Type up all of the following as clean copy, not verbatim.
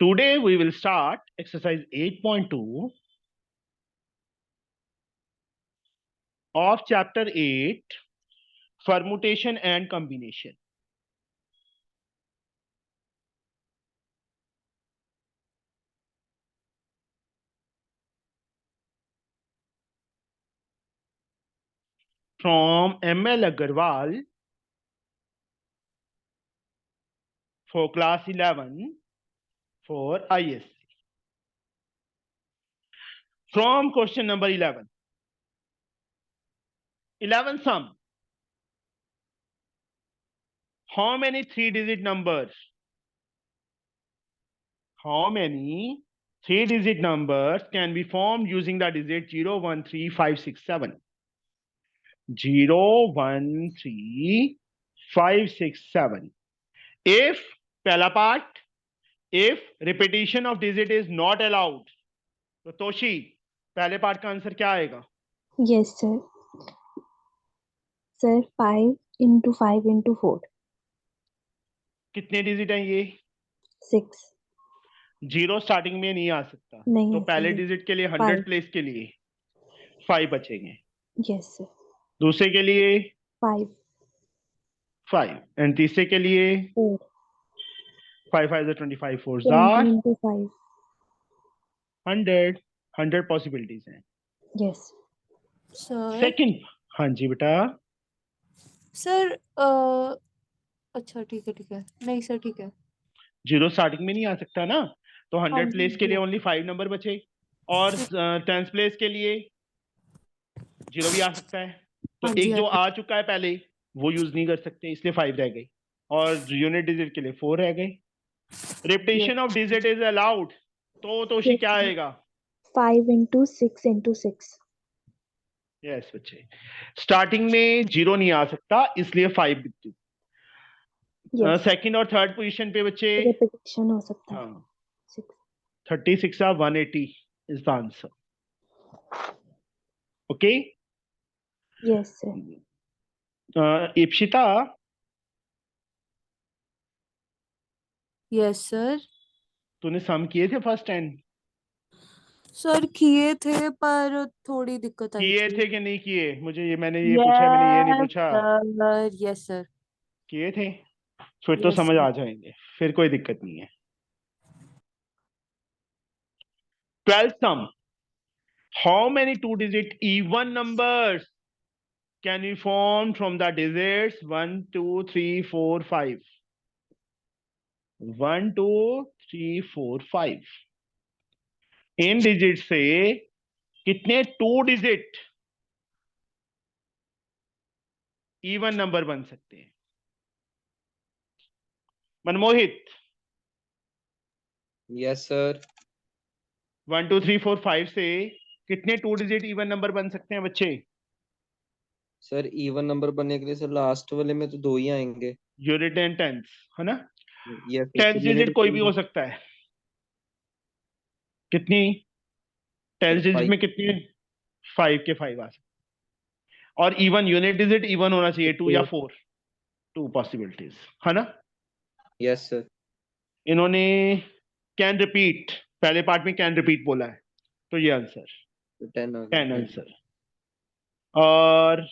Today we will start exercise 8.2 of chapter 8, permutation and combination. From M.L. Agarwal for class 11 for ISC. From question number 11. 11 sum. How many three-digit numbers? How many three-digit numbers can be formed using the digit 0, 1, 3, 5, 6, 7? 0, 1, 3, 5, 6, 7. If पहला part, if repetition of digit is not allowed, तो तोशी पहले part का answer क्या आएगा? Yes, sir. Sir, 5 into 5 into 4. कितने digit हैं ये? 6. 0 starting में नहीं आ सकता, नहीं तो है पहले sir. डिजिट के लिए 100 5. प्लेस के लिए 5 बचेंगे, Yes, sir. दूसरे के लिए 5. 5 एंड तीसरे के लिए 4. 5 5 is 25, 4 20 are into 5. 100 पॉसिबिलिटीज हैं. Yes. सर सेकंड, हाँ जी बेटा. सर अच्छा ठीक है नहीं सर ठीक है 0 स्टार्टिंग में नहीं आ सकता ना, तो 100 हाँ जी, प्लेस के लिए ओनली 5 नंबर बचे, और 10 प्लेस के लिए 0 भी आ सकता है, तो हाँ जी, एक जो हाँ आ चुका है पहले वो यूज नहीं कर सकते, इसलिए 5 रह गई, और यूनिट डिजिट के लिए 4 रह गई. Repetition of digit is allowed, तो तोशी Yes, क्या sir. आएगा? 5 into 6 into 6. यस बच्चे, स्टार्टिंग में 0 नहीं आ सकता, इसलिए 5. Yes. सेकंड और थर्ड पोजीशन पे बच्चे, Repetition हो सकता है. हाँ 6. 36 or 180 is the answer. Okay. Yes, sir. Ipshita, yes sir. तूने सम किए थे फर्स्ट 10? सर किए थे पर थोड़ी दिक्कत आई किए थी. थे कि नहीं किए? मुझे ये मैंने ये पूछा है, मैंने ये नहीं पूछा. Yes sir. किए थे? फिर तो Yes, समझ sir. आ जाएंगे, फिर कोई दिक्कत नहीं है. 12th sum. How many two-digit even numbers can we form from the digits 1, 2, 3, 4, 5? 1, 2, 3, 4, 5. In digit से कितने टू डिजिट इवन नंबर बन सकते हैं? मनमोहित. Yes sir. 1, 2, 3, 4, 5 से कितने टू डिजिट इवन नंबर बन सकते हैं बच्चे? सर इवन नंबर बनने के लिए सर लास्ट वाले में तो 2 ही आएंगे. यूनिट एंड टेंस, है ना? यस टेंस डिजिट कोई भी हो सकता है. कितनी टेंस डिजिट में कितने? 5 के 5 आ सकते, और इवन यूनिट डिजिट इवन होना चाहिए, 2 या 4. 2 पॉसिबिलिटीज, है ना? Yes sir. इन्होंने कैन रिपीट, पहले पार्ट में कैन रिपीट बोला है, तो ये आंसर 10 आ 10 गया. आंसर. और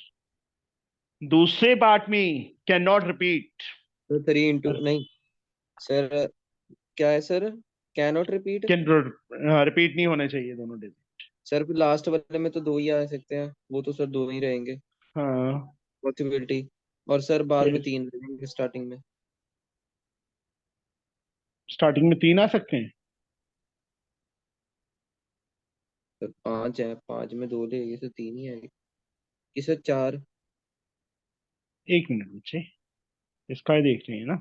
दूसरे पार्ट में कैन नॉट रिपीट. तो 3 इंटू नहीं सर, क्या है sir? Can not repeat. Can repeat नहीं होने चाहिए दोनों डिजिट. सर फिर लास्ट वाले में तो 2 ही आ सकते हैं, वो तो सर 2 ही रहेंगे हाँ, पॉसिबिलिटी. और सर बाद में फिर 3 रहेंगे स्टार्टिंग में. स्टार्टिंग में 3 आ सकते हैं. सर 5 है, 5 में 2 लेंगे तो 3 ही आएंगे. कि सर 4. एक मिनट बच्चे, इसका ही देख रहे हैं ना.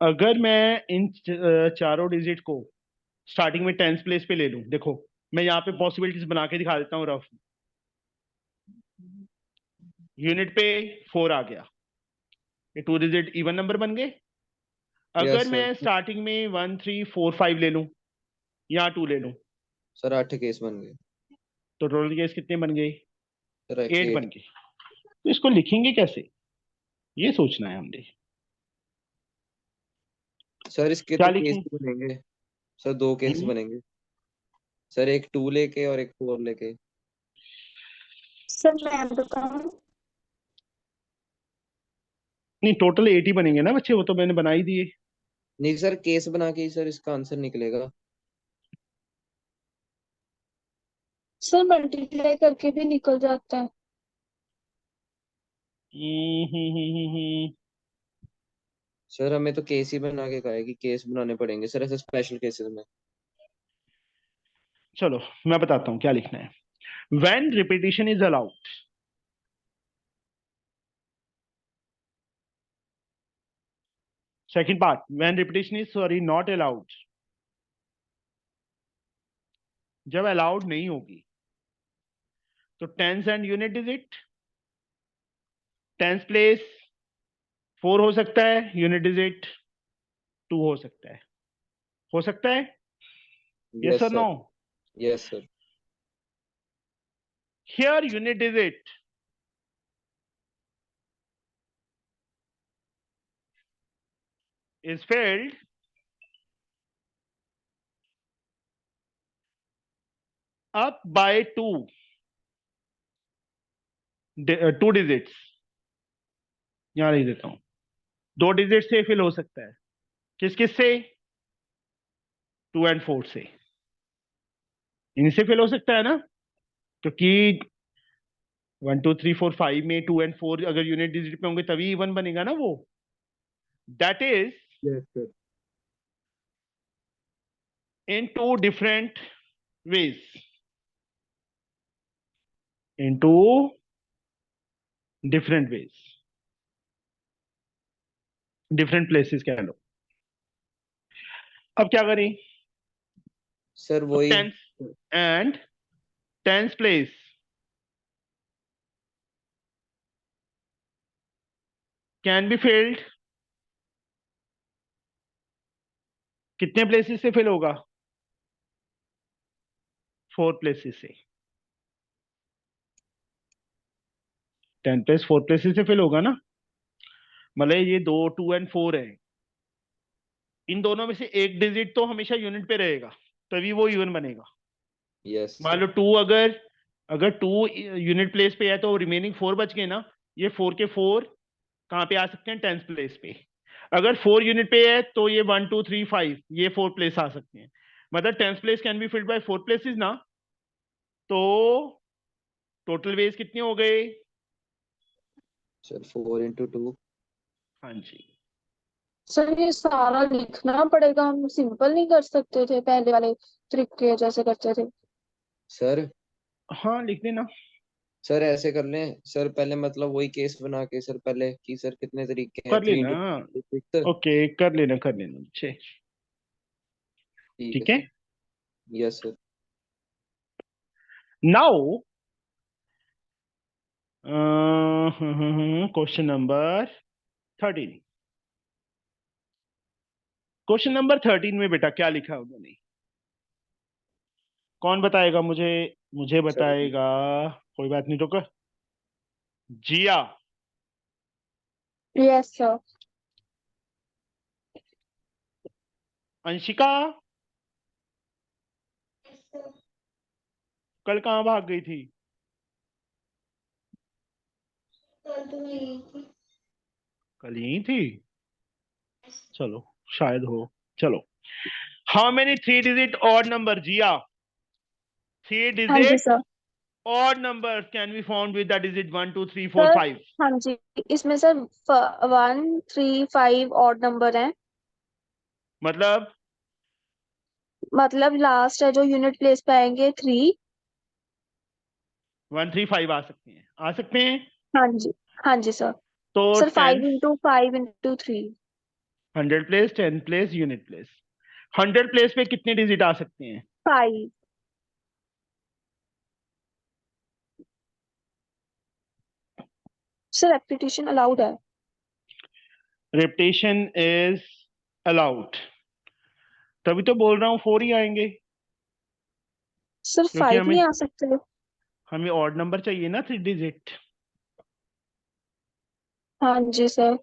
अगर मैं इन चारों डिजिट को स्टार्टिंग में टेंस प्लेस पे ले लूं, देखो मैं यहाँ पे पॉसिबिलिटीज बना के दिखा देता हूँ रफ. यूनिट पे 4 आ गया, ये टू डिजिट इवन नंबर बन गए. अगर यस मैं सर. स्टार्टिंग में 1, 3, 4, 5 ले लूं, या 2 ले लूं, सर 8 केस बन गए. तो टोटल केस कितने बन गए? सर 8 बन 8. गए. तो इसको लिखेंगे कैसे, ये सोचना है हमने. सर इसके क्या तो केस लिखें? बनेंगे। सर 2 केस हम्म, बनेंगे। सर एक 2 लेके और एक 4 लेके। सर मैं बताऊं? नहीं टोटल 80 बनेंगे ना बच्चे, वो तो मैंने बना ही दिए। नहीं सर, केस बना के ही सर इसका आंसर निकलेगा। सर मल्टीप्लाई करके भी निकल जाता है। हम्म, हम्म, हम्म, हम्म। सर हमें तो केस ही बना के कहा है कि केस बनाने पड़ेंगे सर, ऐसे स्पेशल केसेस में। चलो मैं बताता हूँ क्या लिखना है। When repetition is allowed, second part, when repetition is sorry not allowed, जब allowed नहीं होगी तो tens and unit digit, tens place 4 हो सकता है, यूनिट डिजिट 2 हो सकता है, यस यस और no? Sir. Yes sir. Here unit digit is filled up by 2 digits, यहां लिख देता हूं, 2 डिजिट से फिल हो सकता है। किस किस से? 2 एंड 4 से, इनसे फिल हो सकता है ना, क्योंकि 1 2 3 4 5 में 2 एंड 4 अगर यूनिट डिजिट पे होंगे तभी इवन बनेगा ना वो। That is yes sir. In 2 different ways, in 2 different ways, different places कह लो। अब क्या करें? सर तो वही। Tens and tens place can be filled, कितने प्लेसेस से फिल होगा? 4 प्लेसेस से, 10 प्लस 4 प्लेसेस से फिल होगा ना। मतलब ये 2 2 एंड 4 है, इन दोनों में से एक डिजिट तो हमेशा यूनिट पे रहेगा, तभी वो इवन बनेगा। यस मान सर। लो 2 अगर अगर 2 यूनिट प्लेस पे है तो रिमेनिंग 4 बच गए ना, ये 4 के 4 कहाँ पे आ सकते हैं? टेंस प्लेस पे। अगर 4 यूनिट पे है तो ये 1 2 3 5 ये 4 प्लेस आ सकते हैं। मतलब tense place can be filled by 4 places ना। तो टोटल वेज कितने हो गए? सर 4 × 2। हाँ जी। सर ये सारा लिखना पड़ेगा, हम सिंपल नहीं कर सकते थे पहले वाले ट्रिक के जैसे करते थे? सर। हाँ लिख देना। सर ऐसे कर लें सर, पहले मतलब वही केस बना के सर, पहले कि सर कितने तरीके हैं, कर 3 लेना। × 6। ओके कर लेना अच्छे। ठीक है ठीक है। Sir. Yes sir. Now question number 13, question number 13 में बेटा क्या लिखा है उन्होंने? कौन बताएगा मुझे? मुझे सर बताएगा। कोई बात नहीं, रुको। जिया, यस सर। अंशिका, कल कहाँ भाग गई थी? कल यहीं थी। चलो शायद हो। चलो, how many 3 digit odd number Jiya? 3 हाँ जी digit sir. odd numbers can be found with the digit 1 2 3 4 sir 5? हाँ जी, इसमें सर 1 3 5 ऑड नंबर है। मतलब मतलब लास्ट है जो यूनिट प्लेस पे आएंगे 3। 1 3 5 आ सकते हैं, आ सकते हैं। हाँ जी। हाँ जी सर। तो sir 5 tens, into 5 into 3। 100 place, 10 place, unit place. 100 place पे कितने डिजिट आ सकते हैं? 5। सर रेपिटेशन अलाउड है? रेपिटेशन इज अलाउड, तभी तो बोल रहा हूँ 4 ही आएंगे, सर क्योंकि 5 हमें नहीं आ सकते? हमें ऑड नंबर चाहिए ना 3 डिजिट। हाँ जी सर।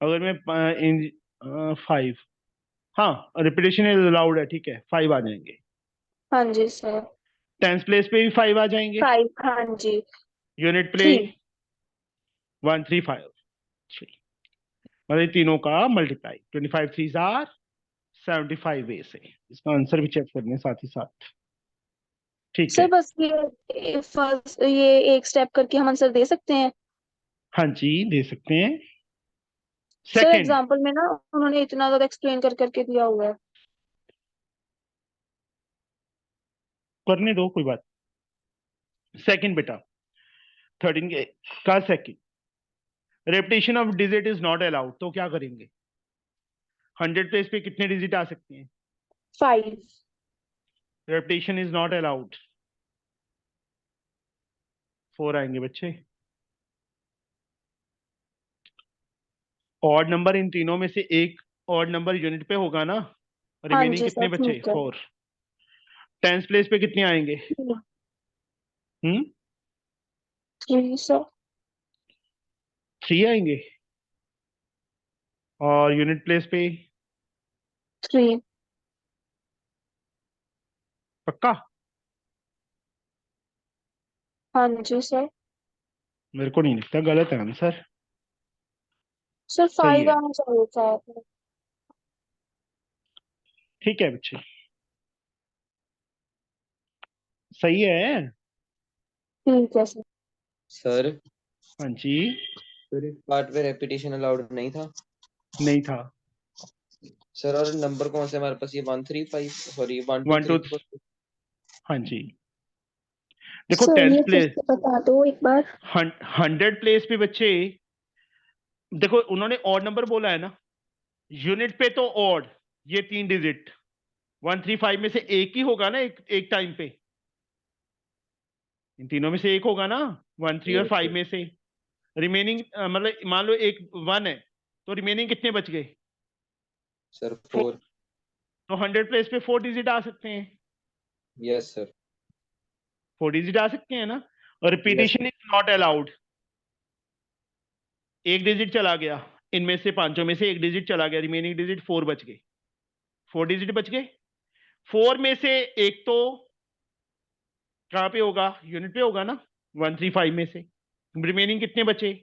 अगर मैं 5 हाँ, रिपीटेशन इज अलाउड है, ठीक है, 5 आ जाएंगे। हाँ जी सर। टेंस प्लेस पे भी 5 आ जाएंगे। 5, हाँ जी। यूनिट 3। प्लेस 1 3 5 3, मतलब ये तीनों का मल्टीप्लाई 25 3 आर 75 वे से। इसका आंसर भी चेक करने साथ ही साथ, ठीक सर है। बस ये फर्स्ट ये एक स्टेप करके हम आंसर दे सकते हैं। हाँ जी, दे सकते हैं। सर सेकंड, एग्जांपल में ना उन्होंने इतना ज्यादा एक्सप्लेन कर करके दिया हुआ है। करने दो, कोई बात। सेकंड बेटा, 13 के का second, repetition of digit is not allowed, तो क्या करेंगे? 100 प्लेस पे कितने डिजिट आ सकते हैं? 5। रेपिटेशन इज नॉट अलाउड, 4 आएंगे बच्चे। ऑड नंबर इन तीनों में से एक ऑड नंबर यूनिट पे होगा ना, हाँ रिमेनिंग जी सर कितने बचे? ठीक है। 4। टेंस प्लेस पे कितने आएंगे? 3 सर। 3 आएंगे। और यूनिट प्लेस पे 3। पक्का? हाँ जी सर। मेरे को नहीं लगता, गलत है आंसर। सर सही 5 है, आना चाहिए था। ठीक है बच्चे, सही है। ठीक है सर। सर हाँ जी, फिर इस पार्ट पे रेपिटेशन अलाउड नहीं था। नहीं था। सर और नंबर कौन से हमारे पास, ये 135 सॉरी 1 2 1 2 3 4। हाँ जी, देखो सर टेंस ये फिर प्लेस से बता दो एक बार। 100 प्लेस पे बच्चे, देखो उन्होंने ऑड नंबर बोला है ना, यूनिट पे तो ऑड, ये 3 डिजिट 135 में से एक ही होगा ना, एक एक टाइम पे। इन तीनों में से एक होगा ना, 1 3 और यस 5 सर। में से। रिमेनिंग मतलब मान लो एक 1 है, तो रिमेनिंग कितने बच गए? सर 4। 4। तो 100 प्लेस पे 4 डिजिट आ सकते हैं, यस सर। 4 डिजिट आ सकते हैं ना। और yes repetition sir. Is not allowed, एक डिजिट चला गया, इनमें से पांचों में से एक डिजिट चला गया, रिमेनिंग डिजिट 4 बच गए, 4 डिजिट बच गए। 4 में से एक तो कहाँ पे होगा? यूनिट पे होगा ना, 135 में से। रिमेनिंग कितने बचे?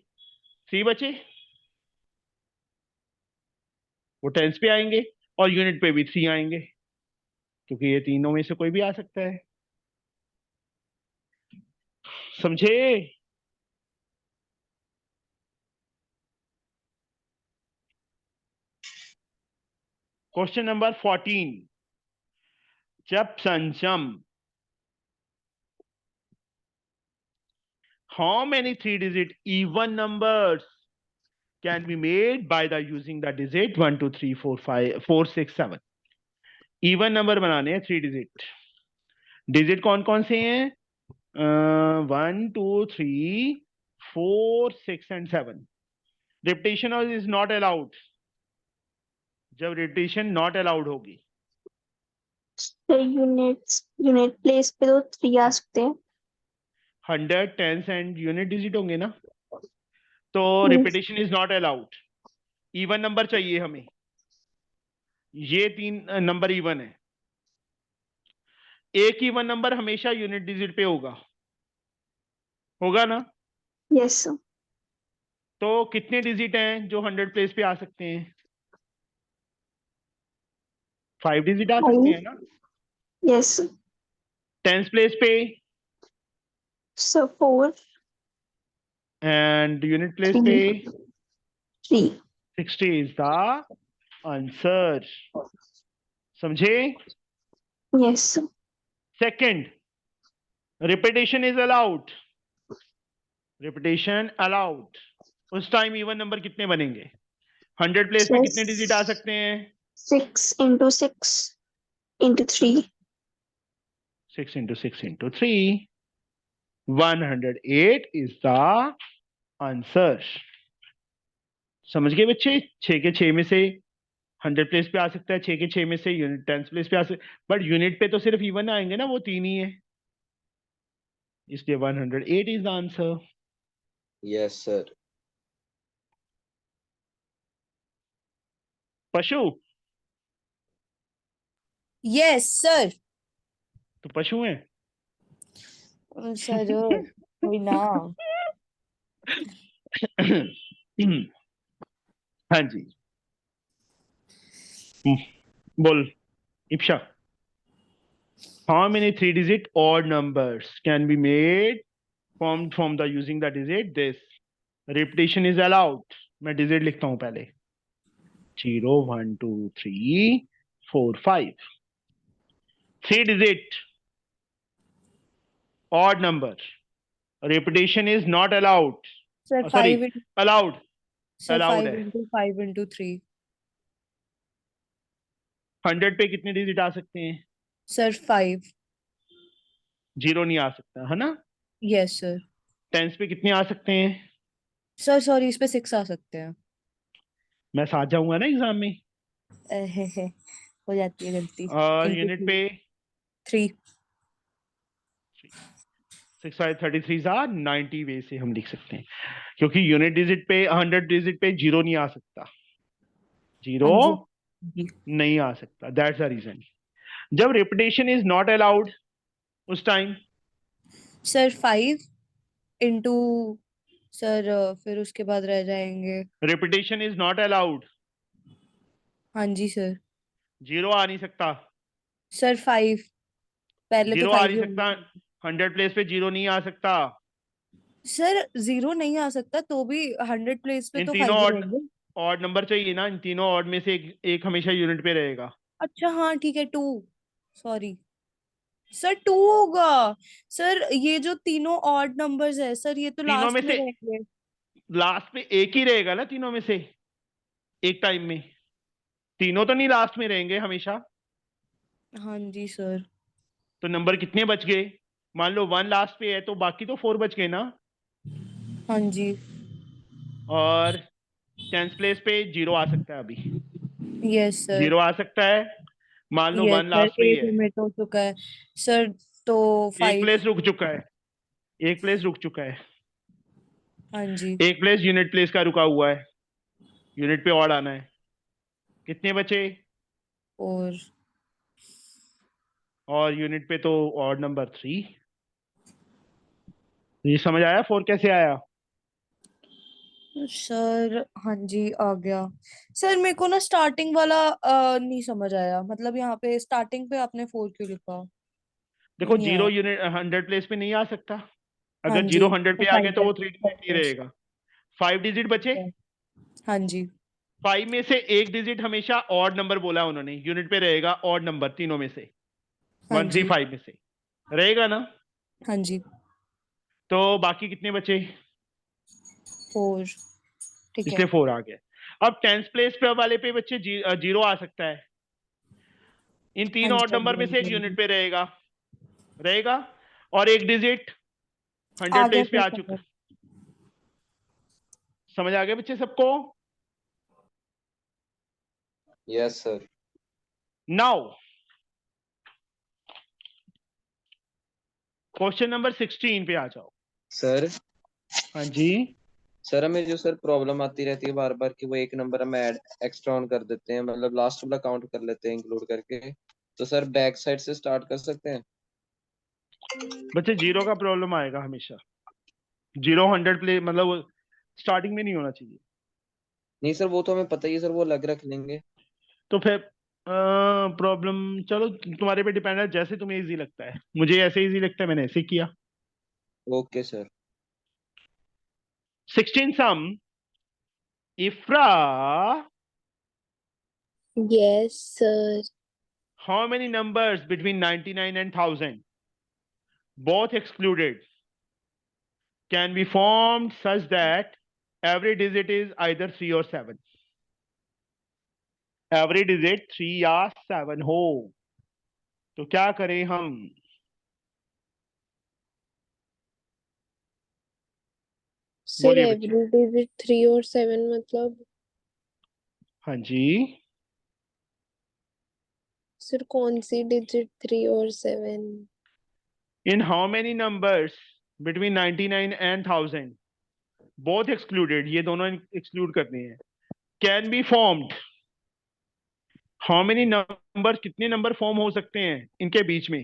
3 बचे, वो टेंस पे आएंगे, और यूनिट पे भी 3 आएंगे, क्योंकि ये तीनों में से कोई भी आ सकता है। समझे? क्वेश्चन नंबर 14, जब संचम, how many 3-digit even numbers can be made by the using the digit 1 2 3 4 5 4 6 7? Even number बनाने हैं 3 डिजिट। डिजिट कौन कौन से हैं? 1 2 3 4 6 and 7। Repetition is not allowed, जब रिपीटेशन नॉट अलाउड होगी। सर यूनिट प्लेस पे तो 3 आ सकते हैं। 100 टेंस एंड यूनिट डिजिट होंगे ना, तो hmm, repetition is not allowed. Even number चाहिए हमें, ये 3 नंबर इवन है। एक इवन नंबर हमेशा यूनिट डिजिट पे होगा, होगा ना। Yes sir. तो कितने डिजिट हैं जो 100 प्लेस पे आ सकते हैं? 5 डिजिट आ सकते 5। हैं ना। यस टेंस प्लेस पे सर। 4। एंड यूनिट प्लेस पे 3। 3। 60 इज द आंसर। समझे? Yes sir. Second, repetition is allowed, repetition allowed. उस टाइम इवन नंबर कितने बनेंगे? 100 प्लेस पे कितने डिजिट आ सकते हैं? 6 into 6 into 3। 6 into 6 into 3, 108 is the answer. समझ गए बच्चे? 6 के 6 में से 100 प्लेस पे आ सकता है, 6 के 6 में से यूनिट टेंस प्लेस पे आ सकता है, बट यूनिट पे तो सिर्फ इवन आएंगे ना, वो 3 ही है, इसलिए 108 is the answer. Yes sir. पशु, यस सर। तो पशु हैं। सर कोई ना। हाँ जी, बोल इप्शा। How many three-digit odd numbers can be made formed from the using the digit this? Repetition is allowed. मैं digit लिखता हूँ पहले। 0, 1, 2, 3, 4, 5. Three-digit odd number. Repetition is not allowed. Sir Sorry, 5 allowed. Sir Allowed 5 है। Into 5 into 3। 100 पे कितने digit आ सकते हैं? Sir 5। 0 नहीं आ सकता है ना? Yes sir. Tens पे कितने आ सकते हैं? सर सॉरी, इस पे 6 आ सकते हैं। मैं साथ जाऊंगा ना एग्जाम में। एहेहे, हो जाती है गलती। और इंटू यूनिट पे 3। 6 5 33 90 वे से हम लिख सकते हैं, क्योंकि यूनिट डिजिट पे 100 डिजिट पे 0 नहीं आ सकता। 0 हाँ जी जी। नहीं आ सकता, दैट्स द रीजन। जब रिपीटेशन इज नॉट अलाउड उस टाइम सर 5 इंटू सर फिर उसके बाद रह जाएंगे। रिपीटेशन इज नॉट अलाउड, हाँ जी सर। 0 आ नहीं सकता। सर 5 पहले तो 0 आ 5 नहीं ही सकता, होंगे। 100 प्लेस पे 0 नहीं आ सकता। सर 0 नहीं आ सकता तो भी 100 प्लेस पे इन तो तीनों 5 ही रहेंगे। ऑड नंबर चाहिए ना, इन तीनों ऑड में से एक हमेशा यूनिट पे रहेगा। अच्छा हाँ ठीक है 2। सॉरी सर 2 होगा। सर ये जो तीनों ऑड नंबर्स है सर ये तो तीनों में लास्ट में से रहेंगे। लास्ट पे एक ही रहेगा ना, तीनों में से एक टाइम में। तीनों तो नहीं लास्ट में रहेंगे हमेशा। हाँ जी सर। तो नंबर कितने बच गए? मान लो 1 लास्ट पे है तो बाकी तो 4 बच गए ना। हाँ जी। और 10th प्लेस पे 0 आ सकता है अभी। Yes sir. 0 आ सकता है, मान लो यस 1 सर लास्ट पे ही 8 है। मिनट हो चुका है सर। तो एक 5। प्लेस रुक चुका है, एक प्लेस रुक चुका है। हाँ जी। एक प्लेस यूनिट प्लेस का रुका हुआ है, यूनिट पे और आना है। कितने बचे? और और यूनिट पे तो ऑड नंबर 3। ये समझ आया 4 कैसे आया? सर हाँ जी आ गया। सर मेरे को ना स्टार्टिंग वाला नहीं समझ आया, मतलब यहाँ पे स्टार्टिंग पे आपने 4 क्यों लिखा। ये देखो नहीं 0 आया। यूनिट 100 प्लेस पे नहीं आ सकता। हाँ अगर जी 0 100 तो पे आ गया 5 तो है। वो 3 डिजिट नहीं रहेगा। 5 डिजिट बचे। हाँ जी। 5 में से एक डिजिट हमेशा ऑड नंबर बोला है उन्होंने, यूनिट पे रहेगा ऑड नंबर तीनों में से। हाँ 1 3 जी। 5 में से रहेगा ना। हाँ जी। तो बाकी कितने बचे? 4 ठीक है। इसलिए 4 आ गया। अब 10th प्लेस पे वाले पे बच्चे 0 आ सकता है। इन हाँ तीन जी ऑड हाँ नंबर जी में हाँ से जी एक हाँ यूनिट जी। पे रहेगा रहेगा और एक डिजिट आ 100 गया प्लेस पे सर आ चुका। समझ। समझ आ गया बच्चे सबको? Yes sir. Now question number 16 पे आ जाओ। सर हाँ जी। सर हमें जो सर प्रॉब्लम आती रहती है बार बार कि वो एक नंबर हम ऐड एक्स्ट्रा ऑन कर देते हैं, मतलब लास्ट वाला काउंट कर लेते हैं इंक्लूड करके, तो सर बैक साइड से स्टार्ट कर सकते हैं। बच्चे 0 का प्रॉब्लम आएगा हमेशा। 0 100 प्ले मतलब स्टार्टिंग में नहीं होना चाहिए। नहीं सर वो तो हमें पता ही है सर, वो अलग रख लेंगे। तो फिर प्रॉब्लम चलो तुम्हारे पे डिपेंड है, जैसे तुम्हें इजी लगता है। मुझे ऐसे इजी लगता है, मैंने ऐसे किया। Okay sir. 16 sum Ifra, yes sir. how many numbers between 99 and 1000 both excluded can be formed such that every digit is either 3 or 7? every digit 3 या 7 हो तो क्या करें हम? सर बोलिए बच्चे। एवरी डिजिट 3 और 7 मतलब हाँ जी। सर कौन सी डिजिट 3 और 7? In how many numbers between 99 and 1000 both excluded, ये दोनों exclude करने हैं, can be formed, how many number, कितने नंबर फॉर्म हो सकते हैं इनके बीच में?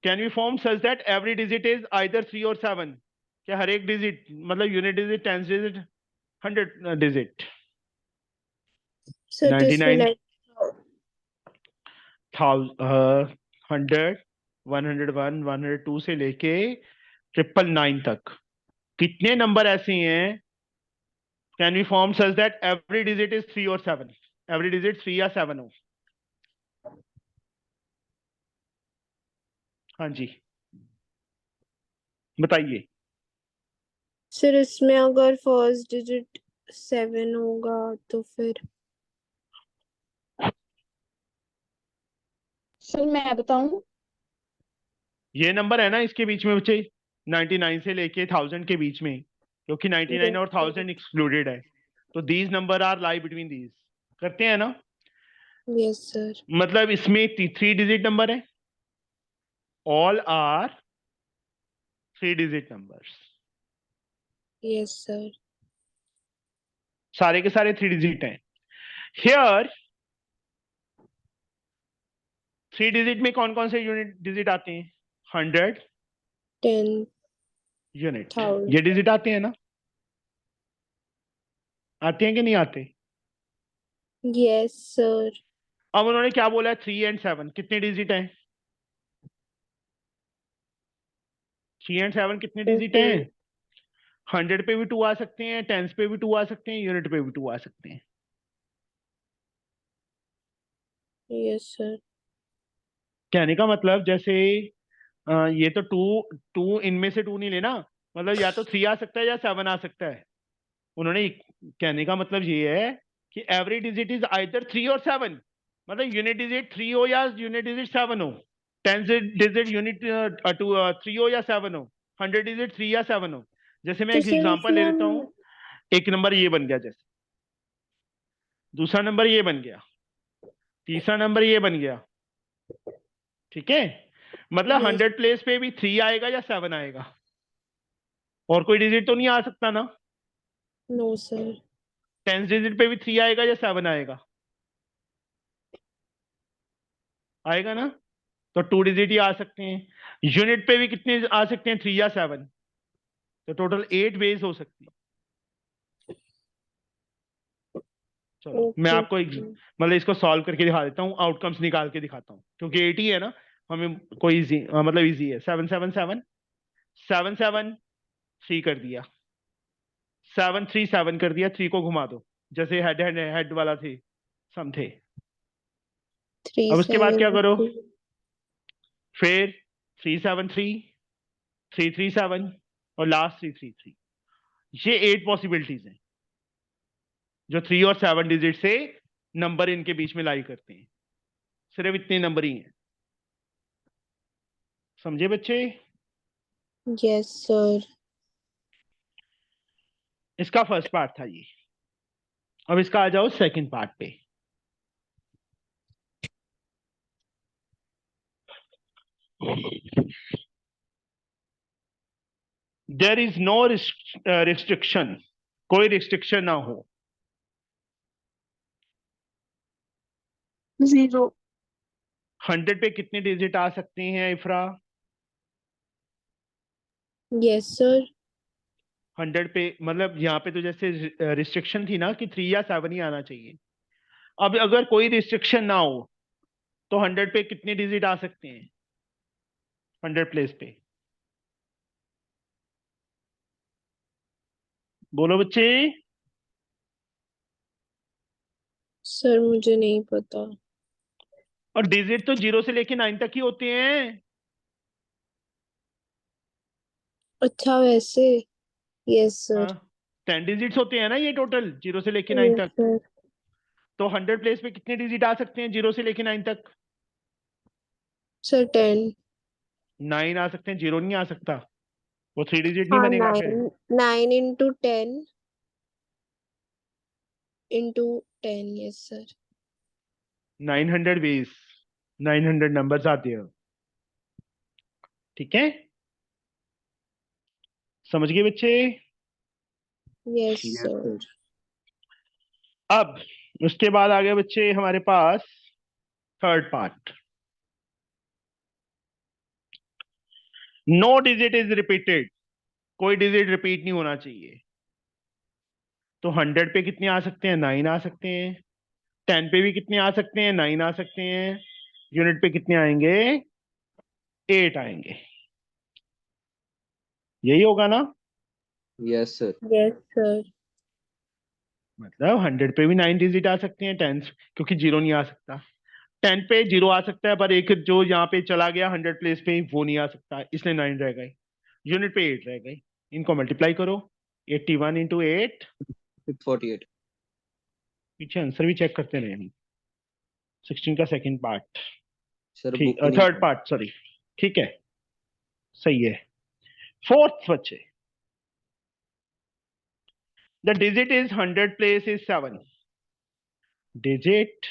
Can we form such that every digit is either 3 और 7? क्या हर एक डिजिट मतलब unit digit, tens digit, 100 digit, So this will 99, like 100, 101, 102 से लेके 999 तक कितने नंबर ऐसे हैं? Can we form such that every digit is 3 और 7? एवरी डिजिट 3 या 7 हो? हाँ जी, बताइए। सर इसमें अगर फर्स्ट डिजिट 7 होगा तो फिर सर मैं बताऊं? ये नंबर है ना इसके बीच में बच्चे, 99 से लेके 1000 के बीच में, क्योंकि 99 और 1000 एक्सक्लूडेड है, तो these number are lie between these, करते हैं ना? Yes sir. मतलब इसमें 3 डिजिट नंबर है, all are 3 digit numbers, yes sir. सारे के सारे 3 डिजिट हैं। हियर 3 डिजिट में कौन कौन से यूनिट डिजिट आते हैं? 100 10,000। यूनिट, ये डिजिट आते हैं ना? आते हैं कि नहीं आते? Yes sir. अब उन्होंने क्या बोला है? 3 एंड 7 कितने डिजिट हैं? 3 एंड 7 कितने डिजिट हैं? 100 पे भी 2 आ सकते हैं, टेंस पे भी 2 आ सकते हैं, यूनिट पे भी 2 आ सकते हैं। Yes sir. कहने का मतलब जैसे ये तो 2 इनमें से 2 नहीं लेना, मतलब या तो 3 आ सकता है या 7 आ सकता है। उन्होंने कहने का मतलब ये है कि एवरी डिजिट इज आइदर 3 और 7, मतलब यूनिट डिजिट 3 हो या यूनिट डिजिट 7 हो, टेंस डिजिट यूनिट 3 हो या 7 हो, 100 डिजिट 3 या 7 हो। जैसे मैं तो एक सर एग्जांपल ले इसमें लेता हूँ, एक नंबर ये बन गया, जैसे दूसरा नंबर ये बन गया, तीसरा नंबर ये बन गया, ठीक है? मतलब यस 100 प्लेस पे भी 3 आएगा या 7 आएगा, और कोई डिजिट तो नहीं आ सकता ना? No sir. टेंस डिजिट पे भी 3 आएगा या 7 आएगा? आएगा ना? तो 2 डिजिट ही आ सकते हैं। यूनिट पे भी कितने आ सकते हैं? 3 या 7, तो टोटल 8 वेज हो सकती है। चलो मैं ओके। आपको मतलब इसको सॉल्व करके दिखा देता हूँ, आउटकम्स निकाल के दिखाता हूँ, क्योंकि 8 ही है ना, हमें कोई इजी मतलब इजी है। 7 7 7 7 7 3 कर दिया, 7 3 7 कर दिया, 3 को घुमा दो, जैसे हेड हेड हेड वाला थे सम थे। 3 अब उसके बाद 7 क्या करो? 3। फिर 3 7 3 3 3 7 और लास्ट 3 3 3, ये 8 पॉसिबिलिटीज हैं जो 3 और 7 डिजिट से नंबर इनके बीच में लाई करते हैं। सिर्फ इतने नंबर ही हैं, समझे बच्चे? Yes sir. इसका फर्स्ट पार्ट था ये। अब इसका आ जाओ सेकंड पार्ट पे। देयर इज नो रिस्ट्रिक्शन, कोई रिस्ट्रिक्शन ना हो। 0। 100 पे कितने डिजिट आ सकते हैं इफ्रा? Yes sir. 100 पे मतलब यहाँ पे तो जैसे रिस्ट्रिक्शन थी ना कि 3 या 7 ही आना चाहिए। अब अगर कोई रिस्ट्रिक्शन ना हो तो 100 पे कितने डिजिट आ सकते हैं 100 प्लेस पे? बोलो बच्चे। सर मुझे नहीं पता। और डिजिट तो 0 से लेके 9 तक ही होते हैं। अच्छा वैसे। यस हाँ, सर। 10 डिजिट्स होते हैं ना ये टोटल, 0 से लेके 9 यस तक। सर। तो 100 प्लेस पे कितने डिजिट आ सकते हैं 0 से लेके 9 तक? सर 10। 9 आ सकते हैं, 0 नहीं आ सकता, वो 3 डिजिट नहीं हाँ बनेगा फिर। 9 9 into 10 into 10। Yes sir. 900 ways, 900 numbers आते हैं, ठीक है? समझ गए बच्चे? Yes Yes, sir. अब उसके बाद आ गए बच्चे हमारे पास third part. No digit is repeated, कोई डिजिट रिपीट नहीं होना चाहिए। तो 100 पे कितने आ सकते हैं? 9 आ सकते हैं। 10 पे भी कितने आ सकते हैं? 9 आ सकते हैं। यूनिट पे कितने आएंगे? 8 आएंगे। यही होगा ना? Yes sir. Yes sir. मतलब 100 पे भी 9 डिजिट आ सकते हैं, 10 क्योंकि जीरो नहीं आ सकता। 10 पे जीरो आ सकता है, पर एक जो यहाँ पे चला गया 100 प्लेस पे वो नहीं आ सकता, इसलिए 9 रह गए। यूनिट पे 8 रह गई। इनको मल्टीप्लाई करो। 81 इंटू 8। 648। पीछे आंसर भी चेक करते रहे हम। 16 का सेकंड पार्ट, सर ठीक, बुक नहीं थर्ड है। Part sorry. ठीक है, सही है। फोर्थ बच्चे, the digit is 100 place is 7। Digit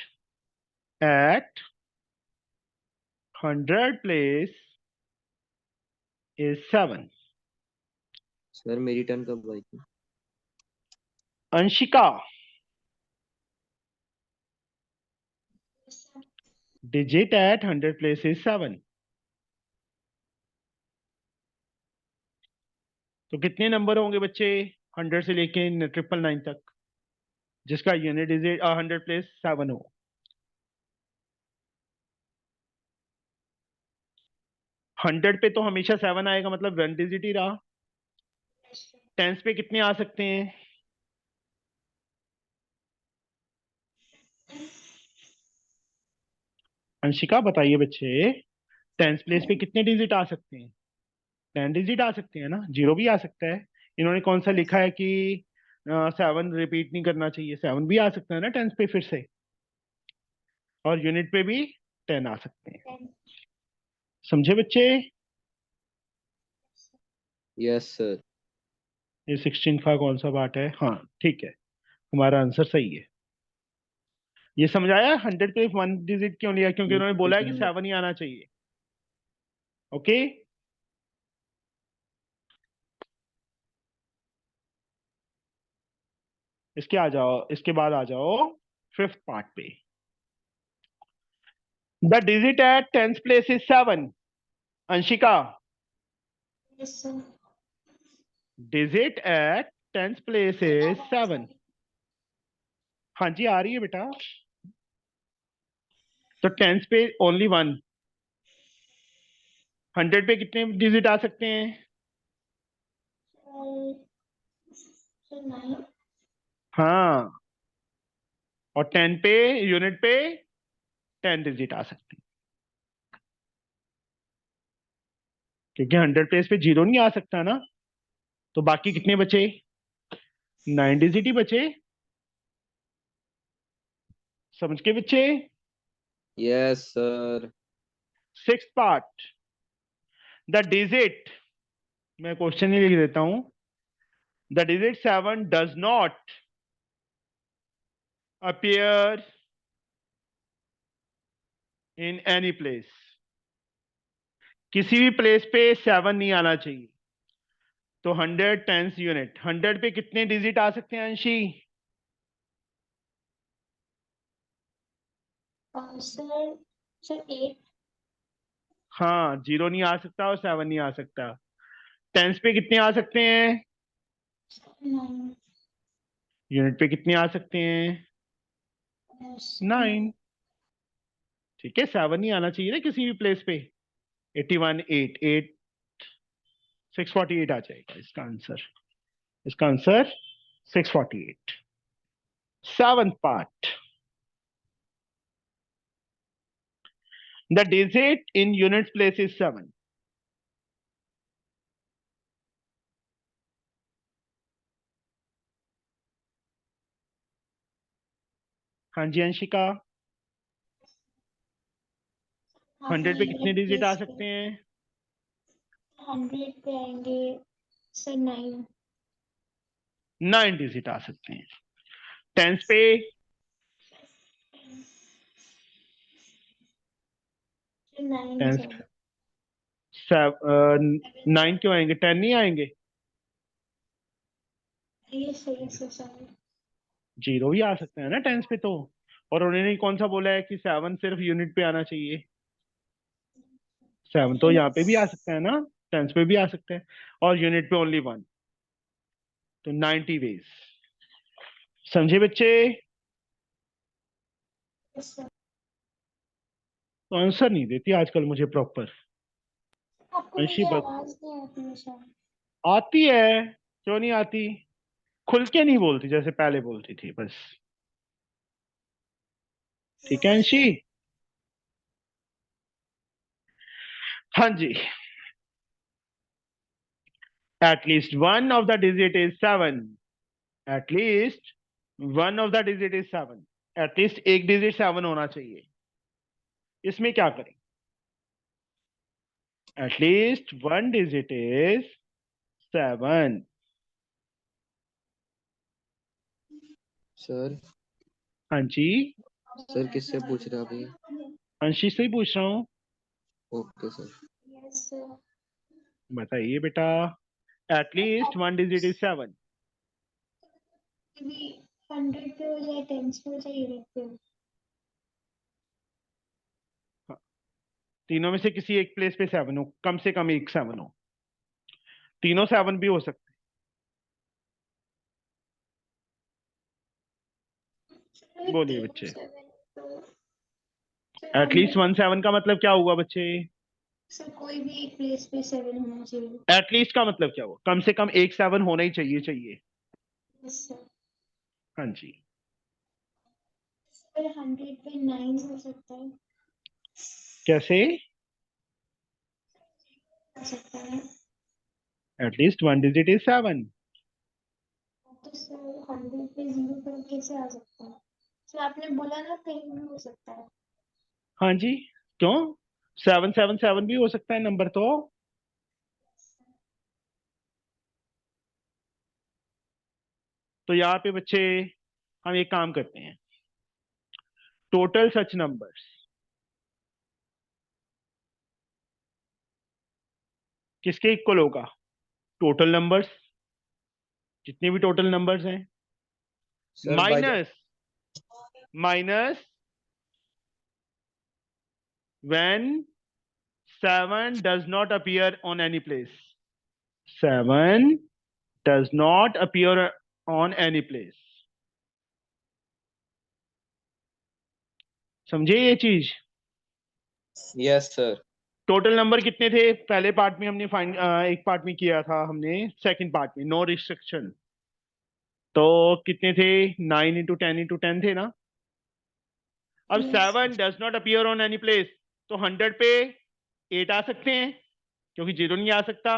at 100 place is 7। Sir मेरी टर्न कब आएगी? Anshika, digit at 100 place is 7। तो कितने नंबर होंगे बच्चे 100 से लेके 999 तक, जिसका यूनिट डिजिट 100 प्लेस 7 हो? हंड्रेड पे तो हमेशा 7 आएगा, मतलब 1 डिजिट ही रहा। टेंस पे कितने आ सकते हैं? अंशिका बताइए बच्चे, टेंस प्लेस पे कितने डिजिट आ सकते हैं? 10 डिजिट आ सकते हैं ना, जीरो भी आ सकता है। इन्होंने कौन सा लिखा है कि 7 रिपीट नहीं करना चाहिए? 7 भी आ सकता है ना टेंस पे फिर से, और यूनिट पे भी 10 आ सकते हैं। समझे बच्चे? Yes sir. ये 16 का कौन सा पार्ट है? हाँ ठीक है, हमारा आंसर सही है। ये समझ आया 100 पे 1 डिजिट क्यों लिया? क्योंकि उन्होंने बोला है कि 7 ही आना चाहिए। ओके, इसके आ जाओ, इसके बाद आ जाओ फिफ्थ पार्ट पे। The digit at tenth place is 7। Anshika, digit at tenth place is 7। हाँ जी आ रही है बेटा। तो टेंथ पे ओनली 1। 100 पे कितने डिजिट आ सकते हैं? हाँ, और 10 पे, यूनिट पे 10 डिजिट आ सकते हैं, क्योंकि 100 प्लेस पे जीरो नहीं आ सकता ना। तो बाकी कितने बचे? 9 डिजिट ही बचे। समझ के बच्चे? Yes sir. Six part, the digit, मैं क्वेश्चन ही लिख देता हूं। The digit 7 does not appear in any place. किसी भी प्लेस पे 7 नहीं आना चाहिए। तो 100 टेंस यूनिट, 100 पे कितने डिजिट आ सकते हैं अंशी? Sir sir 8। हाँ, जीरो नहीं आ सकता और 7 नहीं आ सकता। टेंस पे कितने आ सकते हैं? 9। यूनिट पे कितने आ सकते हैं? 9। ठीक है, 7 नहीं आना चाहिए ना किसी भी प्लेस पे। 81 8 8 648 आ जाएगा इसका आंसर। इसका answer 648। Seventh part, the digit in unit place is 7। हाँ जी अंशिका, 100 पे कितने डिजिट आ सकते हैं? 100 पे आएंगे सर 9। 9 डिजिट आ सकते हैं। टेंस पे सर 9 टेंस सर। 9 क्यों आएंगे? 10 नहीं आएंगे? ये सही है सर। जीरो भी आ सकता है ना टेंस पे तो। और उन्होंने कौन सा बोला है कि 7 सिर्फ यूनिट पे आना चाहिए? 7 तो यहाँ पे भी आ सकता है ना, टेंस पे भी आ सकता है, और यूनिट पे ओनली 1। तो 90 वेज। समझे बच्चे? तो आंसर नहीं देती आजकल मुझे प्रॉपर। आपको अंशी मेरी बस आवाज नहीं आती है शायद। आती है, क्यों नहीं आती? खुल के नहीं बोलती जैसे पहले बोलती थी बस। ठीक है अंशी? हाँ जी। At least one of the digit is 7. At least one of the digit is 7. At least एक डिजिट 7 होना चाहिए। इसमें क्या करें? At least one digit is 7. Sir हाँ जी, सर किससे पूछ रहे हो अभी? अंशी से ही पूछ रहा हूँ। Okay sir. Yes sir. बताइए बेटा। At least one digit is 7. कभी 100 पे हो जाए, 10 पे हो जाए, यूनिट पे हो। तीनों में से किसी एक प्लेस पे 7 हो, कम से कम एक 7 हो। तीनों 7 भी हो सकते हैं। बोलिए बच्चे। At least one 7 का मतलब क्या हुआ बच्चे? सर कोई भी एक प्लेस पे 7 होना चाहिए। At least का मतलब क्या हुआ? कम से कम एक 7 होना ही चाहिए। Yes sir. हाँ जी। सर 100 पे 9 हो सकता है। कैसे? हो सकता है। At least one digit is 7. तो सर 100 पे 0 पर कैसे आ सकता है? सर आपने बोला ना कहीं भी हो सकता है। हाँ जी, क्यों? 777 भी हो सकता है नंबर तो। तो यहाँ पे बच्चे हम एक काम करते हैं। टोटल सच नंबर्स किसके इक्वल होगा? टोटल नंबर्स, जितने भी टोटल नंबर्स हैं, sir minus minus when 7 does not appear on any place. 7 does not appear on any place. समझे ये चीज? Yes sir. टोटल नंबर कितने थे पहले पार्ट में? हमने फाइंड एक पार्ट में किया था हमने, सेकंड पार्ट में नो रिस्ट्रिक्शन। तो कितने थे? 9 into 10 थे ना। अब Yes. 7 does not appear on any place, तो 100 पे 8 आ सकते हैं, क्योंकि 0 नहीं आ सकता।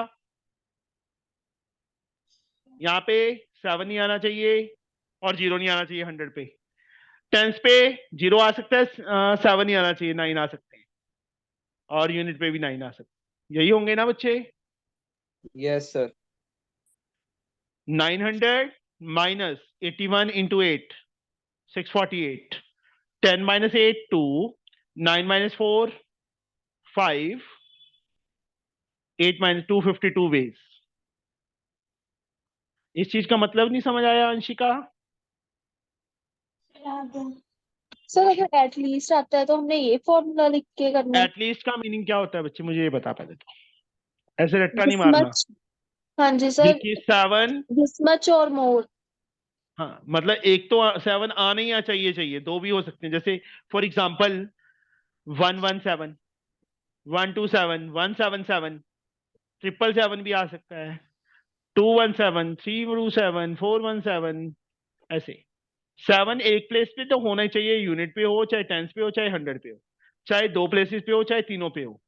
यहाँ पे 7 नहीं आना चाहिए और 0 नहीं आना चाहिए 100 पे। टेंस पे 0 आ सकता है, 7 नहीं आना चाहिए, 9 आ सकते हैं, और यूनिट पे भी 9 आ सकते हैं। यही होंगे ना बच्चे? Yes sir. 900 minus 81 into 8, 648. 10 minus 8, 2. 9 minus 4, 5. 8 minus 2, 52 ways. इस चीज का मतलब नहीं समझ आया अंशिका? सर अगर एटलीस्ट आता है तो हमने ये फॉर्मूला लिख के करना है। एटलीस्ट का मीनिंग क्या होता है बच्चे, मुझे ये बता पहले तो। ऐसे रट्टा नहीं दिस मारना। मच। हाँ जी सर। देखिए 7, दिस मच और मोर। हाँ मतलब एक तो 7 आना ही चाहिए, दो भी हो सकते हैं। जैसे फॉर एग्जाम्पल 117, 127, 177, 777 भी आ सकता है, 217, 327, 417, ऐसे। 7 एक प्लेस पे तो होना ही चाहिए, यूनिट पे हो, चाहे टेंस पे हो, चाहे 100 पे हो, चाहे दो प्लेसेस पे हो, चाहे तीनों पे हो।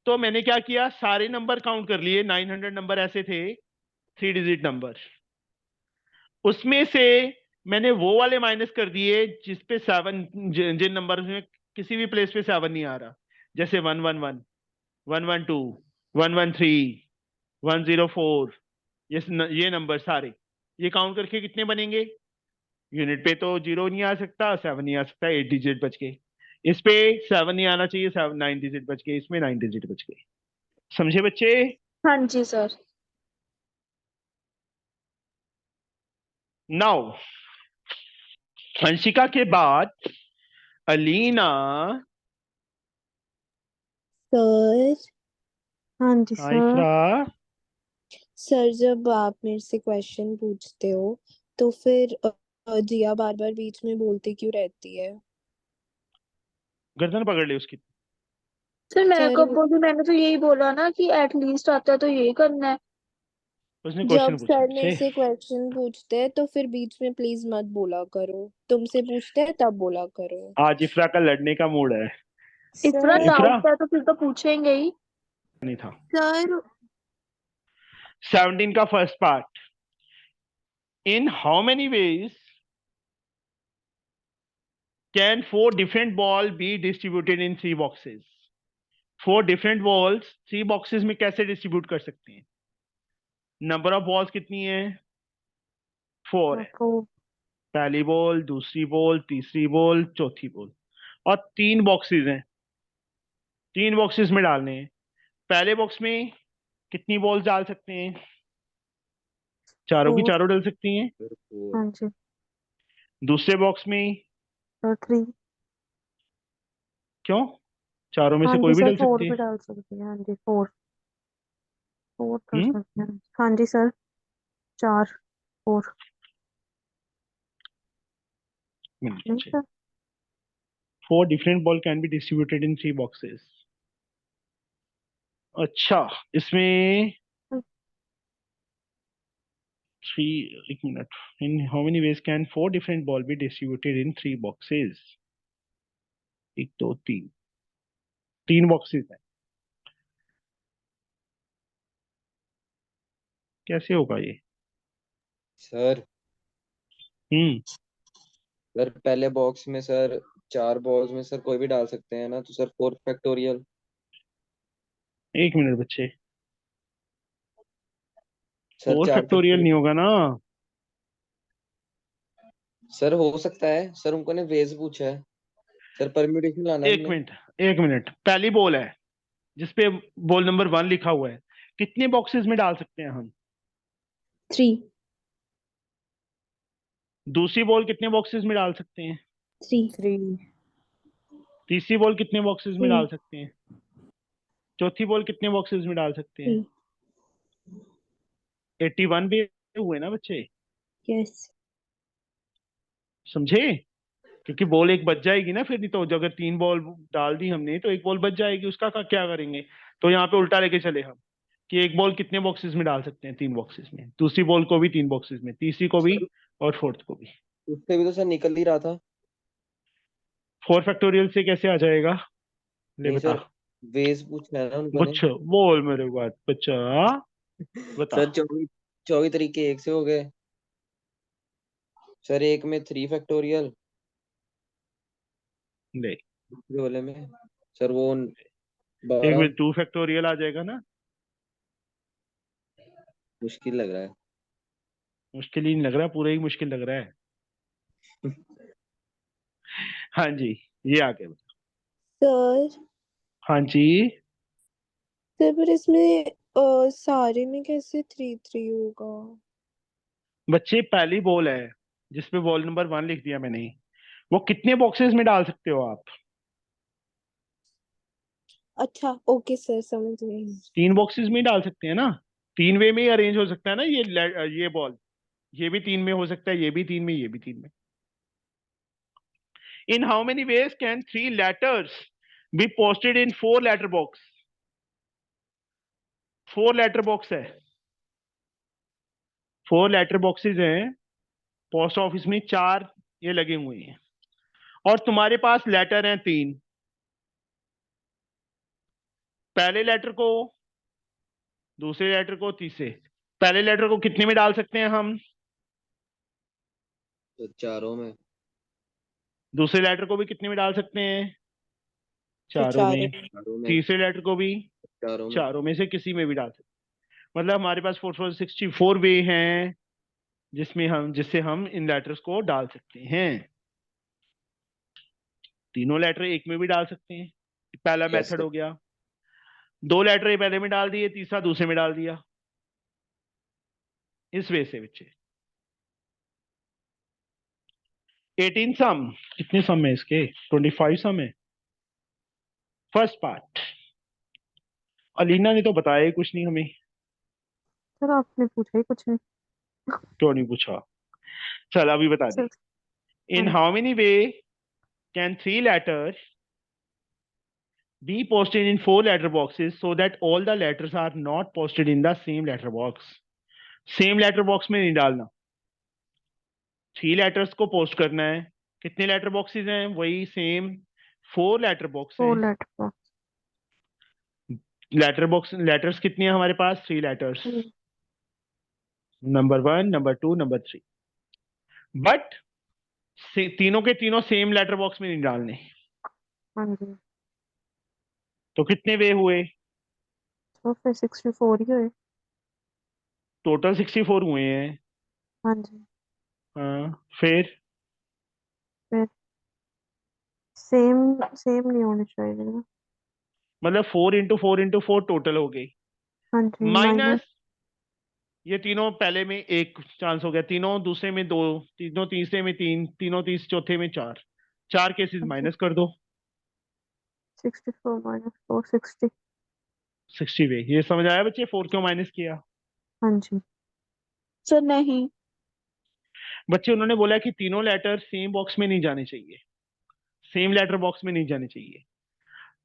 तो मैंने क्या किया, सारे नंबर काउंट कर लिए। 900 नंबर ऐसे थे, 3 डिजिट नंबर। उसमें से मैंने वो वाले माइनस कर दिए जिसपे 7, जिन नंबर में किसी भी प्लेस पे 7 नहीं आ रहा। जैसे 111, 112, 113, 104, ये नंबर सारे, ये काउंट करके कितने बनेंगे? यूनिट पे तो 0 नहीं आ सकता, 7 नहीं आ सकता, 8 डिजिट बच गए। इस पे 7 नहीं आना चाहिए, 9 डिजिट बच गए, इसमें 9 डिजिट बच गए। समझे बच्चे? हाँ जी सर। नाउ हंसिका के बाद अलीना। सर। हाँ जी हाय सर। इफ्रा। सर जब आप मेरे से क्वेश्चन पूछते हो तो फिर जिया बार बार बीच में बोलती क्यों रहती है? गर्दन पकड़ ली उसकी। सर मैं सर कब बोली? मैंने तो यही बोला ना कि एटलीस्ट आता है तो यही करना है। उसने जब क्वेश्चन पूछा सर मेरे मुझसे। से क्वेश्चन पूछते हैं तो फिर बीच में प्लीज मत बोला करो, तुमसे पूछते हैं तब बोला करो। आज इफ्रा का लड़ने का मूड है। इतना सर। इफ्रा डाउट है तो फिर तो पूछेंगे ही। नहीं था। सर 17 का first part. In how many ways can 4 different ball be distributed in 3 boxes? 4 different balls 3 boxes में कैसे डिस्ट्रीब्यूट कर सकते हैं? नंबर ऑफ बॉल्स कितनी है? 4 है। आपको पहली बॉल, दूसरी बॉल, तीसरी बॉल, चौथी बॉल। और 3 बॉक्सेस हैं। 3 बॉक्सेस में डालने हैं। पहले बॉक्स में कितनी बॉल्स डाल सकते हैं? चारों की 4। चारों डाल सकती हैं। सर 4। हाँ जी दूसरे बॉक्स में सर 3। क्यों? चारों में हाँ से जी कोई भी सर डाल 4 सकती भी है। डाल सकते हैं। हाँ जी 4। 4 कर हम्म। सकते हैं। हाँ जी सर 4 4। नहीं minute. Sir. 4 different ball can be distributed in 3 boxes. अच्छा, इसमें थ्री, एक minute. In how many ways can 4 different ball be distributed in 3 boxes? 1 2 3। 3 boxes हैं। कैसे होगा ये? सर हम्म। सर पहले बॉक्स में सर 4 बॉल्स में सर कोई भी डाल सकते हैं ना, तो सर 4 फैक्टोरियल। 1 मिनट बच्चे। सर 4 4 फैक्टोरियल नहीं फैक्टोरियल। होगा ना। सर हो सकता है सर, उनको ने वेज पूछा है सर, परम्यूटेशन लाना है एक हमने। मिनट। एक मिनट, पहली बॉल है जिसपे बॉल नंबर 1 लिखा हुआ है, कितने बॉक्सेस में डाल सकते हैं हम? 3 दूसरी बॉल कितने बॉक्सेस में डाल सकते हैं? 3 3। तीसरी बॉल कितने बॉक्सेस में 3 डाल सकते हैं? चौथी बॉल कितने बॉक्सेस में डाल सकते हैं? 3। 81 भी हुए ना बच्चे? यस समझे? क्योंकि बॉल एक बच जाएगी ना फिर, नहीं तो अगर 3 बॉल डाल दी हमने तो एक बॉल बच जाएगी, उसका क्या करेंगे? तो यहाँ पे उल्टा लेके चले हम कि एक बॉल कितने बॉक्सेस में डाल सकते हैं? 3 बॉक्सेस में। दूसरी बॉल को भी 3 बॉक्सेस में, तीसरी को भी सर और फोर्थ को भी। उससे भी तो सर निकल ही रहा था। 4 फैक्टोरियल से कैसे आ जाएगा? ले नहीं बता। सर, वेज पूछना है ना उनको ने। बच्चा बोल मेरे बात बच्चा, बता। सर 24 तरीके एक से हो गए सर, एक में 3 फैक्टोरियल, ले, दूसरे वाले में सर वो एक 12। में 2 फैक्टोरियल आ जाएगा ना। मुश्किल लग रहा है। मुश्किल ही नहीं लग रहा, पूरा ही मुश्किल लग रहा है। हाँ जी, ये आ गया। सर। हाँ जी। सर पर इसमें सारे में कैसे 3 3 होगा? बच्चे पहली बॉल है जिसपे बॉल नंबर 1 लिख दिया मैंने, वो कितने बॉक्सेस में डाल सकते हो आप? अच्छा ओके सर समझ गई। 3 बॉक्सेस में ही डाल सकते हैं ना। 3 वे में ही अरेंज हो सकता है ना ये बॉल। ये भी 3 में हो सकता है, ये भी 3 में, ये भी 3 में। In how many ways can 3 letters be posted in 4 letter box? 4 letter box है। 4 लेटर बॉक्सेस हैं पोस्ट ऑफिस में, 4 ये लगे हुए हैं और तुम्हारे पास लेटर हैं 3। पहले लेटर को, दूसरे लेटर को, तीसरे। पहले लेटर को कितने में डाल सकते हैं हम? तो चारों में। दूसरे लेटर को भी कितने में डाल सकते हैं? तो चारों 4 में। चारों में। तीसरे लेटर को भी चारों में। चारों में से किसी में भी डाल सकते हैं। मतलब हमारे पास 464 वे हैं जिससे हम इन लेटर्स को डाल सकते हैं। तीनों लेटर एक में भी डाल सकते हैं। पहला यस मेथड सर। हो गया। 2 लेटर ये पहले में डाल दिए, तीसरा दूसरे में डाल दिया। इस वे से बच्चे। 18 सम, कितने सम है इसके? 25 सम है। फर्स्ट पार्ट, अलीना ने तो बताया ही कुछ नहीं हमें। सर आपने पूछा ही कुछ नहीं। क्यों नहीं पूछा? चल अभी बता दे। सर इन हाँ how many way can 3 letters be posted in 4 letter boxes so that all the letters are not posted in the same letter box? Same letter box में नहीं डालना, 3 लेटर्स को पोस्ट करना है। कितने लेटर बॉक्सेस हैं? वही सेम 4 लेटर बॉक्स हैं। 4 letter box. Letter box letters कितने हैं हमारे पास? 3 letters, number 1, number 2, number 3। But तीनों के तीनों सेम लेटर बॉक्स में नहीं डालने। हाँ जी, तो कितने वे हुए? तो फिर 64 ही हुए। टोटल 64 हुए हैं। हाँ जी, हाँ, फिर फिर सेम सेम नहीं होने चाहिए ना। मतलब 4 इंटू 4 इंटू 4 टोटल हो गई, हाँ जी, माइनस। माइनस ये तीनों पहले में एक चांस हो गया, तीनों दूसरे में 2, तीनों तीसरे में 3, तीनों तीस चौथे में 4, 4 केसेस हाँ जी, माइनस कर दो। 64 माइनस 460। 60 वे। ये समझ आया बच्चे 4 क्यों माइनस किया? हाँ जी। सर नहीं। बच्चे उन्होंने बोला कि तीनों लेटर सेम बॉक्स में नहीं जाने चाहिए, सेम लेटर बॉक्स में नहीं जाने चाहिए।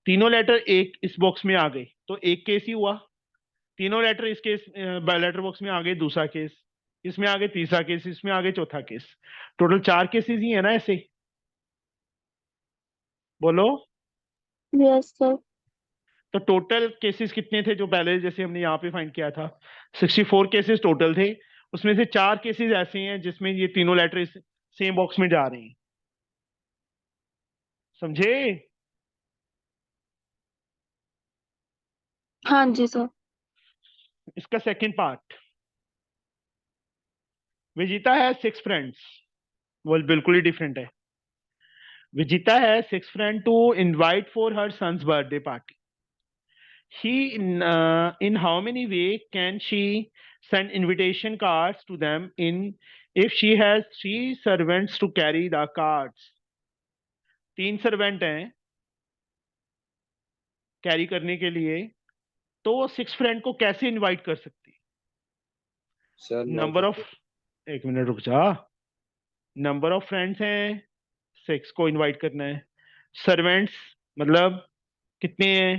तीनों लेटर एक इस बॉक्स में आ गए तो एक केस ही हुआ, तीनों लेटर इस केस लेटर बॉक्स में आ गए दूसरा केस, इसमें आ गए तीसरा केस, इसमें आ गए चौथा केस। टोटल 4 केसेस ही है ना ऐसे? बोलो। Yes sir. तो टोटल केसेस कितने थे जो पहले जैसे हमने यहाँ पे फाइंड किया था? 64 केसेस टोटल थे, उसमें से 4 केसेस ऐसे हैं जिसमें ये तीनों लेटर सेम बॉक्स में जा रहे हैं। समझे? हाँ जी सर। इसका सेकंड पार्ट, विजिता है 6 फ्रेंड्स, वो बिल्कुल ही डिफरेंट है। विजिता है 6 friend to invite for her son's birthday party. He in how many way can she send invitation cards to them in if she has 3 servants to carry the cards? 3 servant हैं carry करने के लिए, तो वो 6 friend को कैसे invite कर सकती है? Sir number of, logic. एक मिनट रुक जा, नंबर ऑफ फ्रेंड्स हैं, 6 को इनवाइट करना है। सर्वेंट्स मतलब कितने हैं?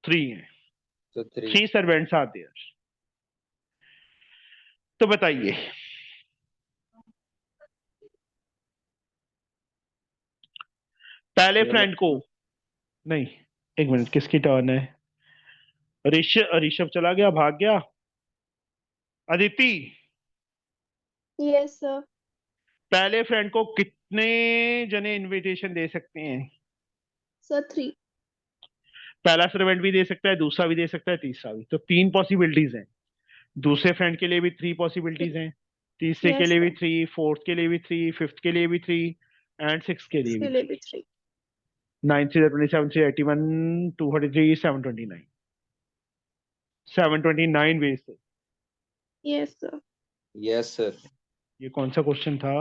3 हैं। तो 3। 3 सर्वेंट्स आर देयर। तो बताइए पहले फ्रेंड को, नहीं एक मिनट, किसकी टर्न है? ऋषभ, ऋषभ चला गया, भाग गया। Aditi, yes sir. पहले फ्रेंड को कितने जने इनविटेशन दे सकते हैं? सर 3। पहला सर्वेंट भी दे सकता है, दूसरा भी दे सकता है, तीसरा भी। तो 3 पॉसिबिलिटीज हैं। दूसरे फ्रेंड के लिए भी 3 पॉसिबिलिटीज हैं, तीसरे के यस लिए भी सर। 3, फोर्थ के लिए भी 3, फिफ्थ के लिए भी 3 एंड सिक्स के लिए इसके भी लिए 3। भी 3। 9 3 27 3 81 243 729, 729 वेज से। Yes sir. Yes sir. ये कौन सा क्वेश्चन था?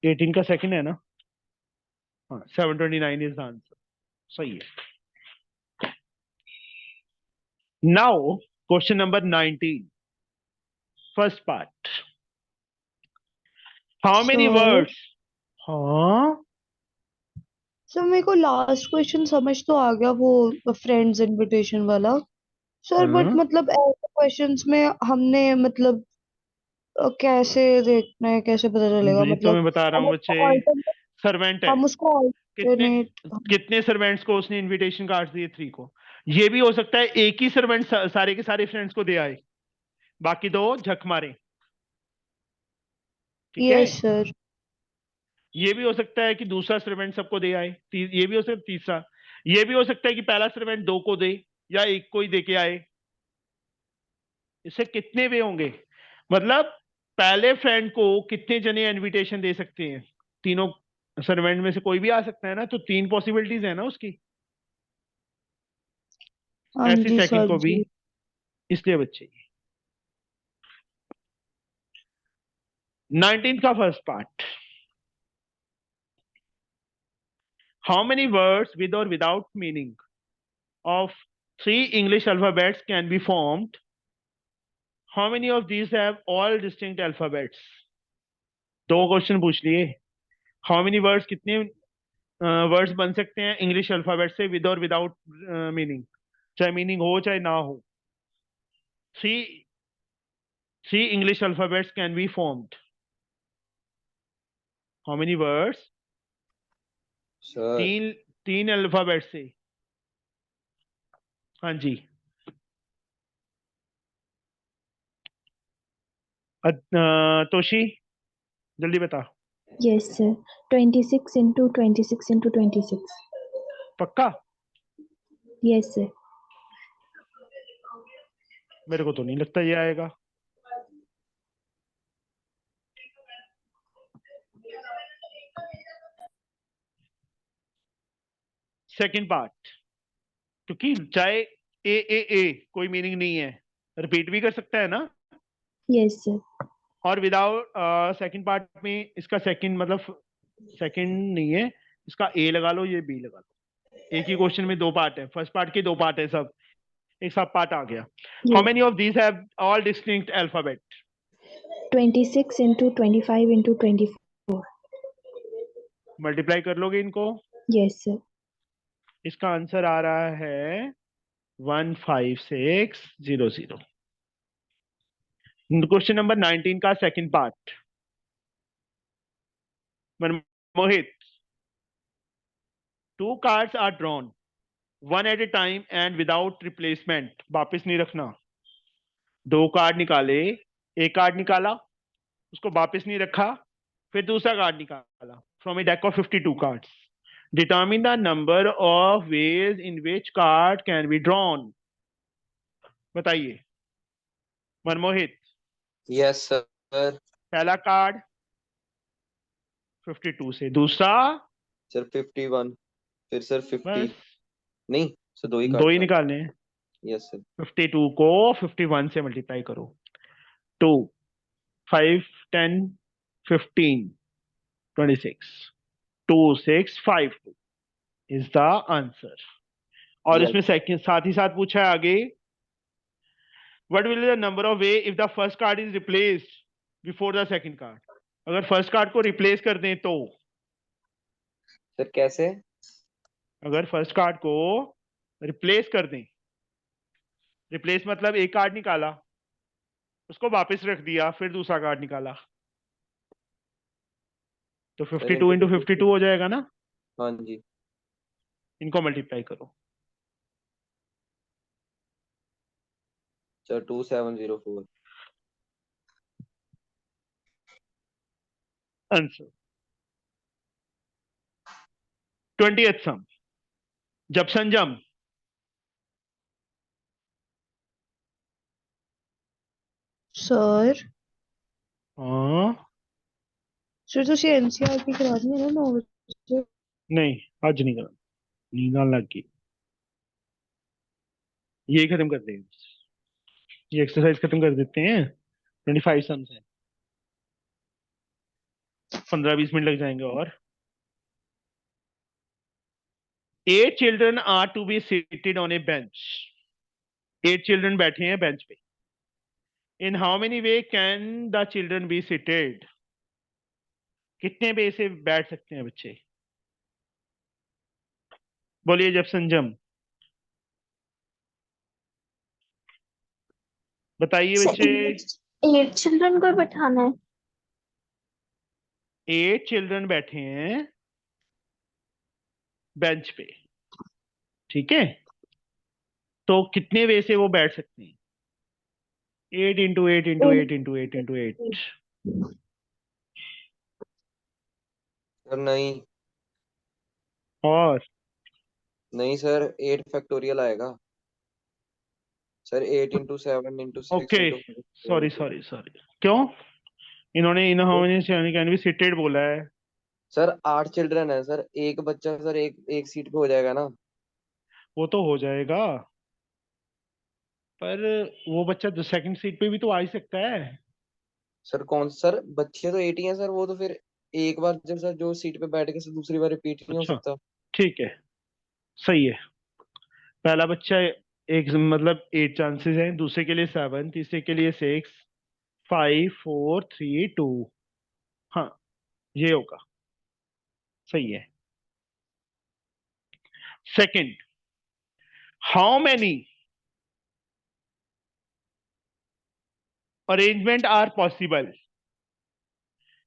18 का सेकंड है ना? हाँ, 729 इज द आंसर। सही है। Now question number 19, first part, how many sir words? हाँ, सर मेरे को लास्ट क्वेश्चन समझ तो आ गया, वो फ्रेंड्स इनविटेशन वाला। सर बट हाँ, मतलब ऐसे क्वेश्चंस में हमने मतलब कैसे देखना है, कैसे पता चलेगा नहीं तो मतलब मैं बता रहा हम हूँ उसको बच्चे, alternate सर्वेंट है। हम उसको कितने alternate कितने सर्वेंट्स को उसने इनविटेशन कार्ड दिए? 3 को। ये भी हो सकता है एक ही सर्वेंट सारे के सारे फ्रेंड्स को दे आए, बाकी 2 झक मारे। ठीक है? Yes sir. ये भी हो सकता है कि दूसरा सर्वेंट सबको दे आए, ये भी हो सकता है तीसरा। ये भी हो सकता है कि पहला सर्वेंट 2 को दे या एक को ही दे के आए। इससे कितने वे होंगे? मतलब पहले फ्रेंड को कितने जने इनविटेशन दे सकते हैं? तीनों सर्वेंट में से कोई भी आ सकता है ना, तो 3 पॉसिबिलिटीज है ना उसकी। हाँ ऐसी जी सेकंड सर को भी, जी। इसलिए बच्चे। 19 का first part, how many words with और without meaning of 3 English alphabets can be formed? How many of these have all distinct alphabets? दो क्वेश्चन पूछ लिए. How many words, कितने वर्ड्स बन सकते हैं इंग्लिश अल्फाबेट से विद और विदाउट मीनिंग, चाहे मीनिंग हो चाहे ना हो. Three English alphabets can be formed. How many words? Sir तीन अल्फाबेट से. हाँ जी. तोशी जल्दी बता. Yes, sir. 26 into 26 into 26. पक्का? Yes, sir. मेरे को तो नहीं लगता ये आएगा. सेकंड पार्ट, क्योंकि चाहे ए कोई मीनिंग नहीं है, रिपीट भी कर सकता है ना. Yes, sir. और विदाउट सेकंड पार्ट में इसका सेकंड मतलब सेकंड नहीं है, इसका ए लगा लो, ये बी लगा लो. एक ही क्वेश्चन में दो पार्ट है, फर्स्ट पार्ट के दो पार्ट है, सब एक सब पार्ट आ गया. How Yes. Many of these have all distinct alphabet? 26 into 25 into 24. Multiply कर लोगे इनको. Yes, sir. इसका आंसर आ रहा है 15600. क्वेश्चन नंबर 19 का second part. Mohit, 2 cards are drawn, one at a time and without replacement. वापस नहीं रखना. 2 कार्ड निकाले, एक कार्ड निकाला, उसको वापस नहीं रखा, फिर दूसरा कार्ड निकाला. From a deck of 52 cards. Determine the number of ways in which card can be drawn. बताइए मनमोहित. Yes sir. पहला कार्ड 52 से, दूसरा सर 51, फिर सर 50. बस नहीं सर दो ही दो ही काटना. निकालने हैं. Yes sir. 52 को 51 से मल्टीप्लाई करो. 2 5 10 15 26 2 6 5 2 इज द आंसर. और Yes. इसमें सेकंड साथ ही साथ पूछा है आगे, what will be the number of way if the first card is replaced before the second card. अगर फर्स्ट कार्ड को रिप्लेस कर दें तो, सर कैसे? अगर फर्स्ट कार्ड को रिप्लेस कर दें, रिप्लेस मतलब एक कार्ड निकाला, उसको वापस रख दिया, फिर दूसरा कार्ड निकाला, तो 52 इंटू 52 हो जाएगा ना. हाँ जी. इनको मल्टीप्लाई करो. सर 2704. आंसर 20th सम. जब संजम सर हाँ सर ਤੁਸੀਂ एनसीईआरटी करा दी है ना 9 बजे. नहीं आज नहीं करना, नींद आने लग गई. ये खत्म कर देंगे, ये एक्सरसाइज खत्म कर देते हैं. 25 सम्स हैं, 15-20 मिनट लग जाएंगे. और 8 children are to be seated on a bench. 8 children बैठे हैं बेंच पे. In how many way can the children be seated? कितने वे से बैठ सकते हैं बच्चे? बोलिए जब संजम. बताइए बच्चे. 8 चिल्ड्रन को बैठाना है. 8 चिल्ड्रन बैठे हैं बेंच पे, ठीक है, तो कितने वे से वो बैठ सकते हैं? 8 into 8 into 8 into 8 into 8. Sir नहीं. और नहीं सर 8 फैक्टोरियल आएगा. Sir 8 into 7 into 6 okay, sorry sorry sorry. क्यों इन्होंने इन how many can be seated बोला है? सर 8 चिल्ड्रन है सर, एक बच्चा सर एक सीट पे हो जाएगा ना. वो तो हो जाएगा, पर वो बच्चा सेकंड सीट पे भी तो आ ही सकता है. सर कौन सर, बच्चे तो 8 ही हैं सर, वो तो फिर एक बार जब सर जो सीट पे बैठ के सर दूसरी बार रिपीट नहीं हो अच्छा सकता। ठीक है, सही है। पहला बच्चा एक मतलब 8 चांसेस हैं, दूसरे के लिए 7, तीसरे के लिए 6, 5 4 3 2। हाँ, ये होगा, सही है। Second, how many arrangement are possible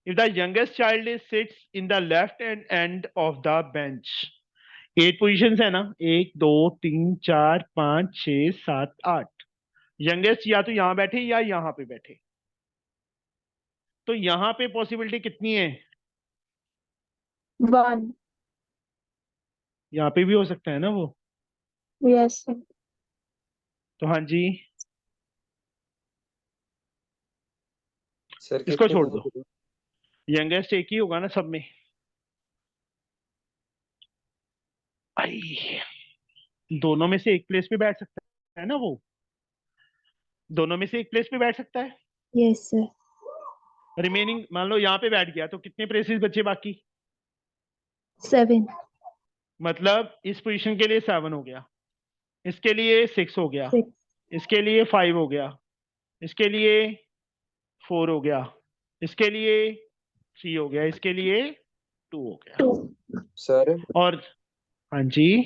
if the youngest child is sits in the left hand end of the bench? 8 position है ना, 1 2 3 4 5 6 7 8। यंगेस्ट या तो यहां बैठे या यहां पे बैठे, तो यहां पे पॉसिबिलिटी कितनी है? 1। यहां पे भी हो सकता है ना वो। Yes sir. तो हाँ जी, सर इसको कितनी छोड़ दो, possible? यंगेस्ट एक ही होगा ना सब में। आई, दोनों में से एक प्लेस पे बैठ सकता है ना वो, दोनों में से एक प्लेस पे बैठ सकता है। Yes sir. रिमेनिंग मान लो यहाँ पे बैठ गया, तो कितने प्लेसेस बचे बाकी? 7। मतलब इस पोजीशन के लिए 7 हो गया, इसके लिए 6 हो गया, 6। इसके लिए 5 हो गया, इसके लिए 4 हो गया, इसके लिए 3 हो गया, इसके लिए 2 हो गया। 2। सर और हाँ जी,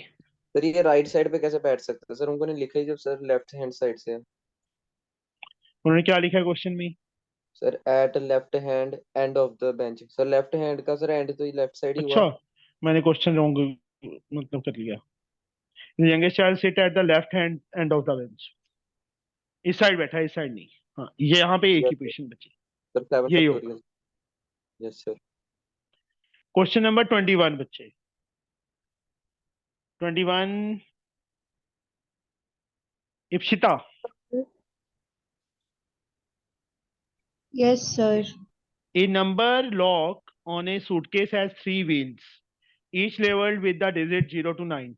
सर ये राइट साइड पे कैसे बैठ सकते हैं सर, उनको नहीं लिखा ही जब सर लेफ्ट हैंड साइड से है। उन्होंने क्या लिखा है क्वेश्चन में? Sir at left hand end of the bench, sir left hand का सर एंड तो लेफ्ट साइड ही अच्छा, हुआ। मैंने क्वेश्चन रॉन्ग मतलब कर लिया। Youngest child sit at the left hand end of the bench, इस साइड बैठा है, इस साइड नहीं। हाँ, ये यहाँ पे एक ही यस पोजीशन बची, सर 7 यही होगा। Factorial. Yes sir. Question number 21 बच्चे, 21, Ipsita. Yes sir. A number lock on a suitcase has 3 wheels, each labeled with the digit 0 to 9.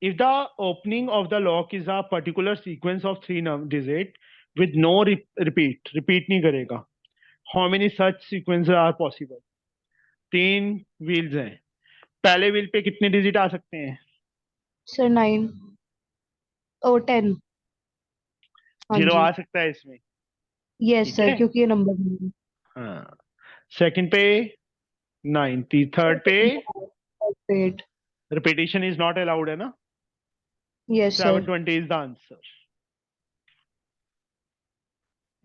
If the opening of the lock is a particular sequence of 3 digit with no repeat नहीं करेगा, how many such sequences are possible? 3 wheels हैं, पहले wheel पे कितने digit आ सकते हैं? Sir 9 ओ 10। हाँ 0 जी। आ सकता है इसमें, यस ठीक सर, है। क्योंकि ये नंबर नहीं हाँ, सेकंड पे 9, थर्ड पे है। 8। रिपीटिशन इज नॉट अलाउड है ना, yes sir. 720 is the answer.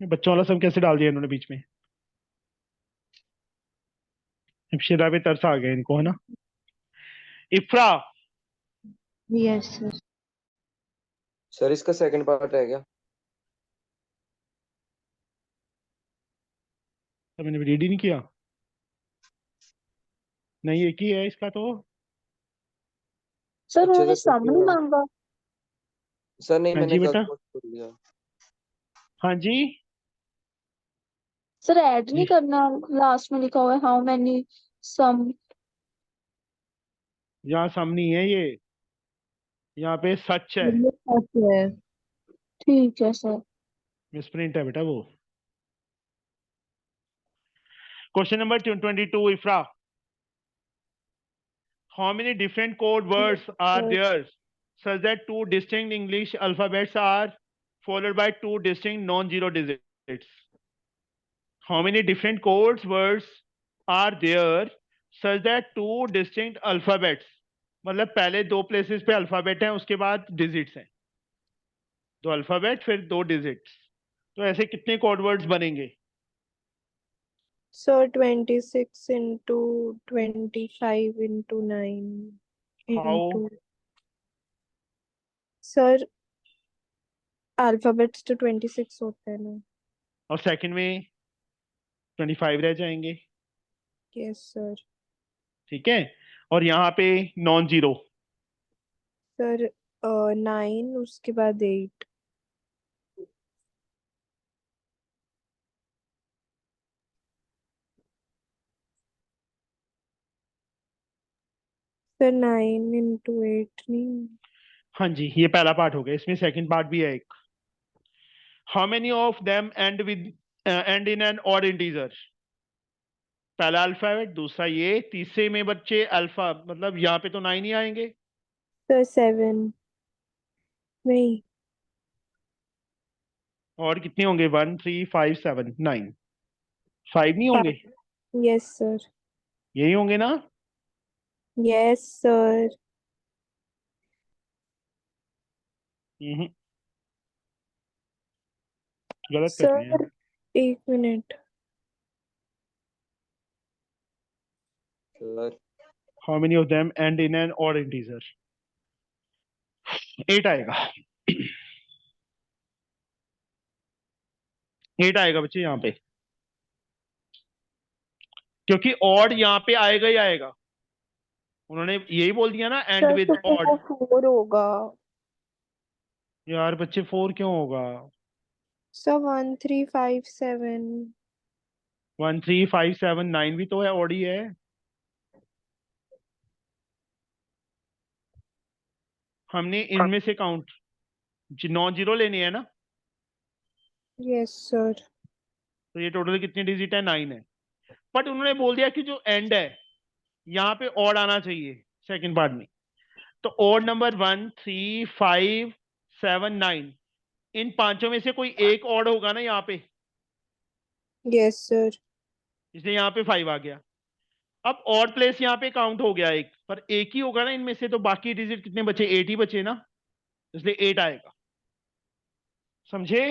बच्चों वाला सब कैसे डाल दिया इन्होंने बीच में? इप्सिता पे तरस आ गया इनको, है ना। इफ्रा, यस सर। सर इसका सेकंड पार्ट है क्या? तो मैंने रीड ही नहीं किया। नहीं, एक ही है इसका तो। सर अच्छा उन्होंने सर सम नहीं मांगा। सर नहीं हाँ मैंने जी गलत बेटा, बोल दिया। हाँ जी, सर ऐड नहीं जी करना, लास्ट में लिखा हुआ है हाउ मैनी सम। यहाँ सामने ही है ये, यहाँ पे सच है, ये सच है। ठीक है सर। मिसप्रिंट है बेटा वो। Question number 22, इफ्रा, how many different code words are Yes. there such that 2 distinct English alphabets are followed by 2 distinct non-zero digits? How many different codes words are there such that 2 distinct alphabets, मतलब पहले 2 places पे alphabet हैं, उसके बाद digits हैं, 2 alphabet फिर 2 digits, तो ऐसे कितने कोड वर्ड्स बनेंगे? Sir 26 into 25 into 9 how? into sir alphabets तो 26 होते हैं ना। और सेकंड में 25 रह जाएंगे, यस सर। ठीक है। और यहाँ पे नॉन जीरो, सर 9 उसके बाद 8। सर 9 into 8 नहीं। हाँ जी, ये पहला पार्ट हो गया, इसमें सेकंड पार्ट भी है एक। How many of them end in an odd integer. पहला अल्फाबेट, दूसरा ये, तीसरे में बच्चे अल्फा, मतलब यहाँ पे तो 9 ही आएंगे। सर 7 नहीं। और कितने होंगे? 1 3 5 7 9। 5 नहीं होंगे? Yes sir. यही होंगे ना? Yes sir. हम्म, गलत कर लिया। Sir 1 minute. Sir how many of them end in an odd integer? 8 आएगा। 8 आएगा बच्चे यहाँ पे, क्योंकि ऑड यहाँ पे आएगा ही आएगा। उन्होंने यही बोल दिया ना, एंड सर विद तो ऑड। वो 4 होगा। यार बच्चे 4 क्यों होगा? सर 1 3 5 7। 1 3 5 7 9 भी तो है, ऑड ही है। हमने इनमें से काउंट नॉन जीरो लेनी है ना, यस सर। तो ये टोटल कितनी डिजिट है? 9 है। बट उन्होंने बोल दिया कि जो एंड है यहाँ पे ऑड आना चाहिए सेकंड पार्ट में। तो ऑड नंबर 1 3 5 7 9, इन पांचों में से कोई एक ऑड होगा ना यहाँ पे, यस सर। इसलिए यहाँ पे 5 आ गया। अब ऑड प्लेस यहाँ पे काउंट हो गया एक, पर एक ही होगा ना इनमें से, तो बाकी डिजिट कितने बचे? 8 ही बचे ना, इसलिए 8 आएगा। समझे?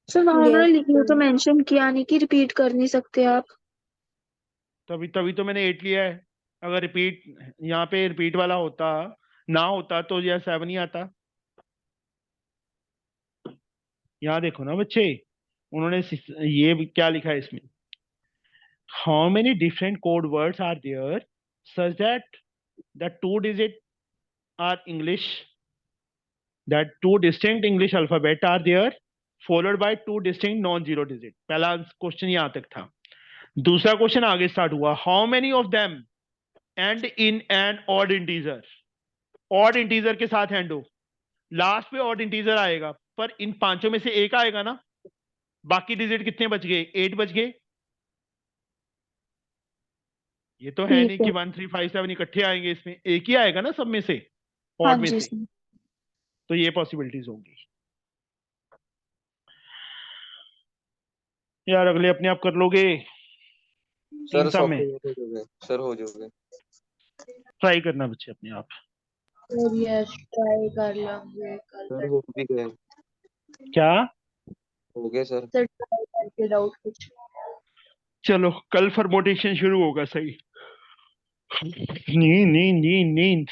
सर वहां उन्होंने यस लिखा तो मेंशन किया नहीं कि रिपीट कर नहीं सकते आप। तभी तभी तो मैंने 8 लिया है। अगर रिपीट यहाँ पे रिपीट वाला होता ना होता तो यह 7 ही आता। यहाँ देखो ना बच्चे, उन्होंने ये क्या लिखा है इसमें, how many different code words are there such that the two digit are English, that two distinct English alphabet are there followed by two distinct non zero digit. पहला क्वेश्चन यहाँ तक था। दूसरा क्वेश्चन आगे स्टार्ट हुआ, how many of them end in an odd integer. Odd integer के साथ and हो, लास्ट पे ऑड इंटीजर आएगा, पर इन पांचों में से एक आएगा ना। बाकी डिजिट कितने बच गए? 8 बच गए। ये तो है ठीक नहीं है। कि 1 3 5 7 इकट्ठे आएंगे, इसमें एक ही आएगा ना सब में से, हाँ ऑड में जी से। सर। तो ये पॉसिबिलिटीज होंगी। यार अगले अपने आप कर लोगे? सर तीन सब में हो जाओगे सर, हो जाओगे। ट्राई करना बच्चे अपने आप। और यस ट्राई कर लेंगे कल सर हो भी गए, क्या? हो गए सर। से ट्राई करके डाउट कुछ। चलो कल फॉर्मेटेशन शुरू होगा। सही। नींद नींद नींद नींद।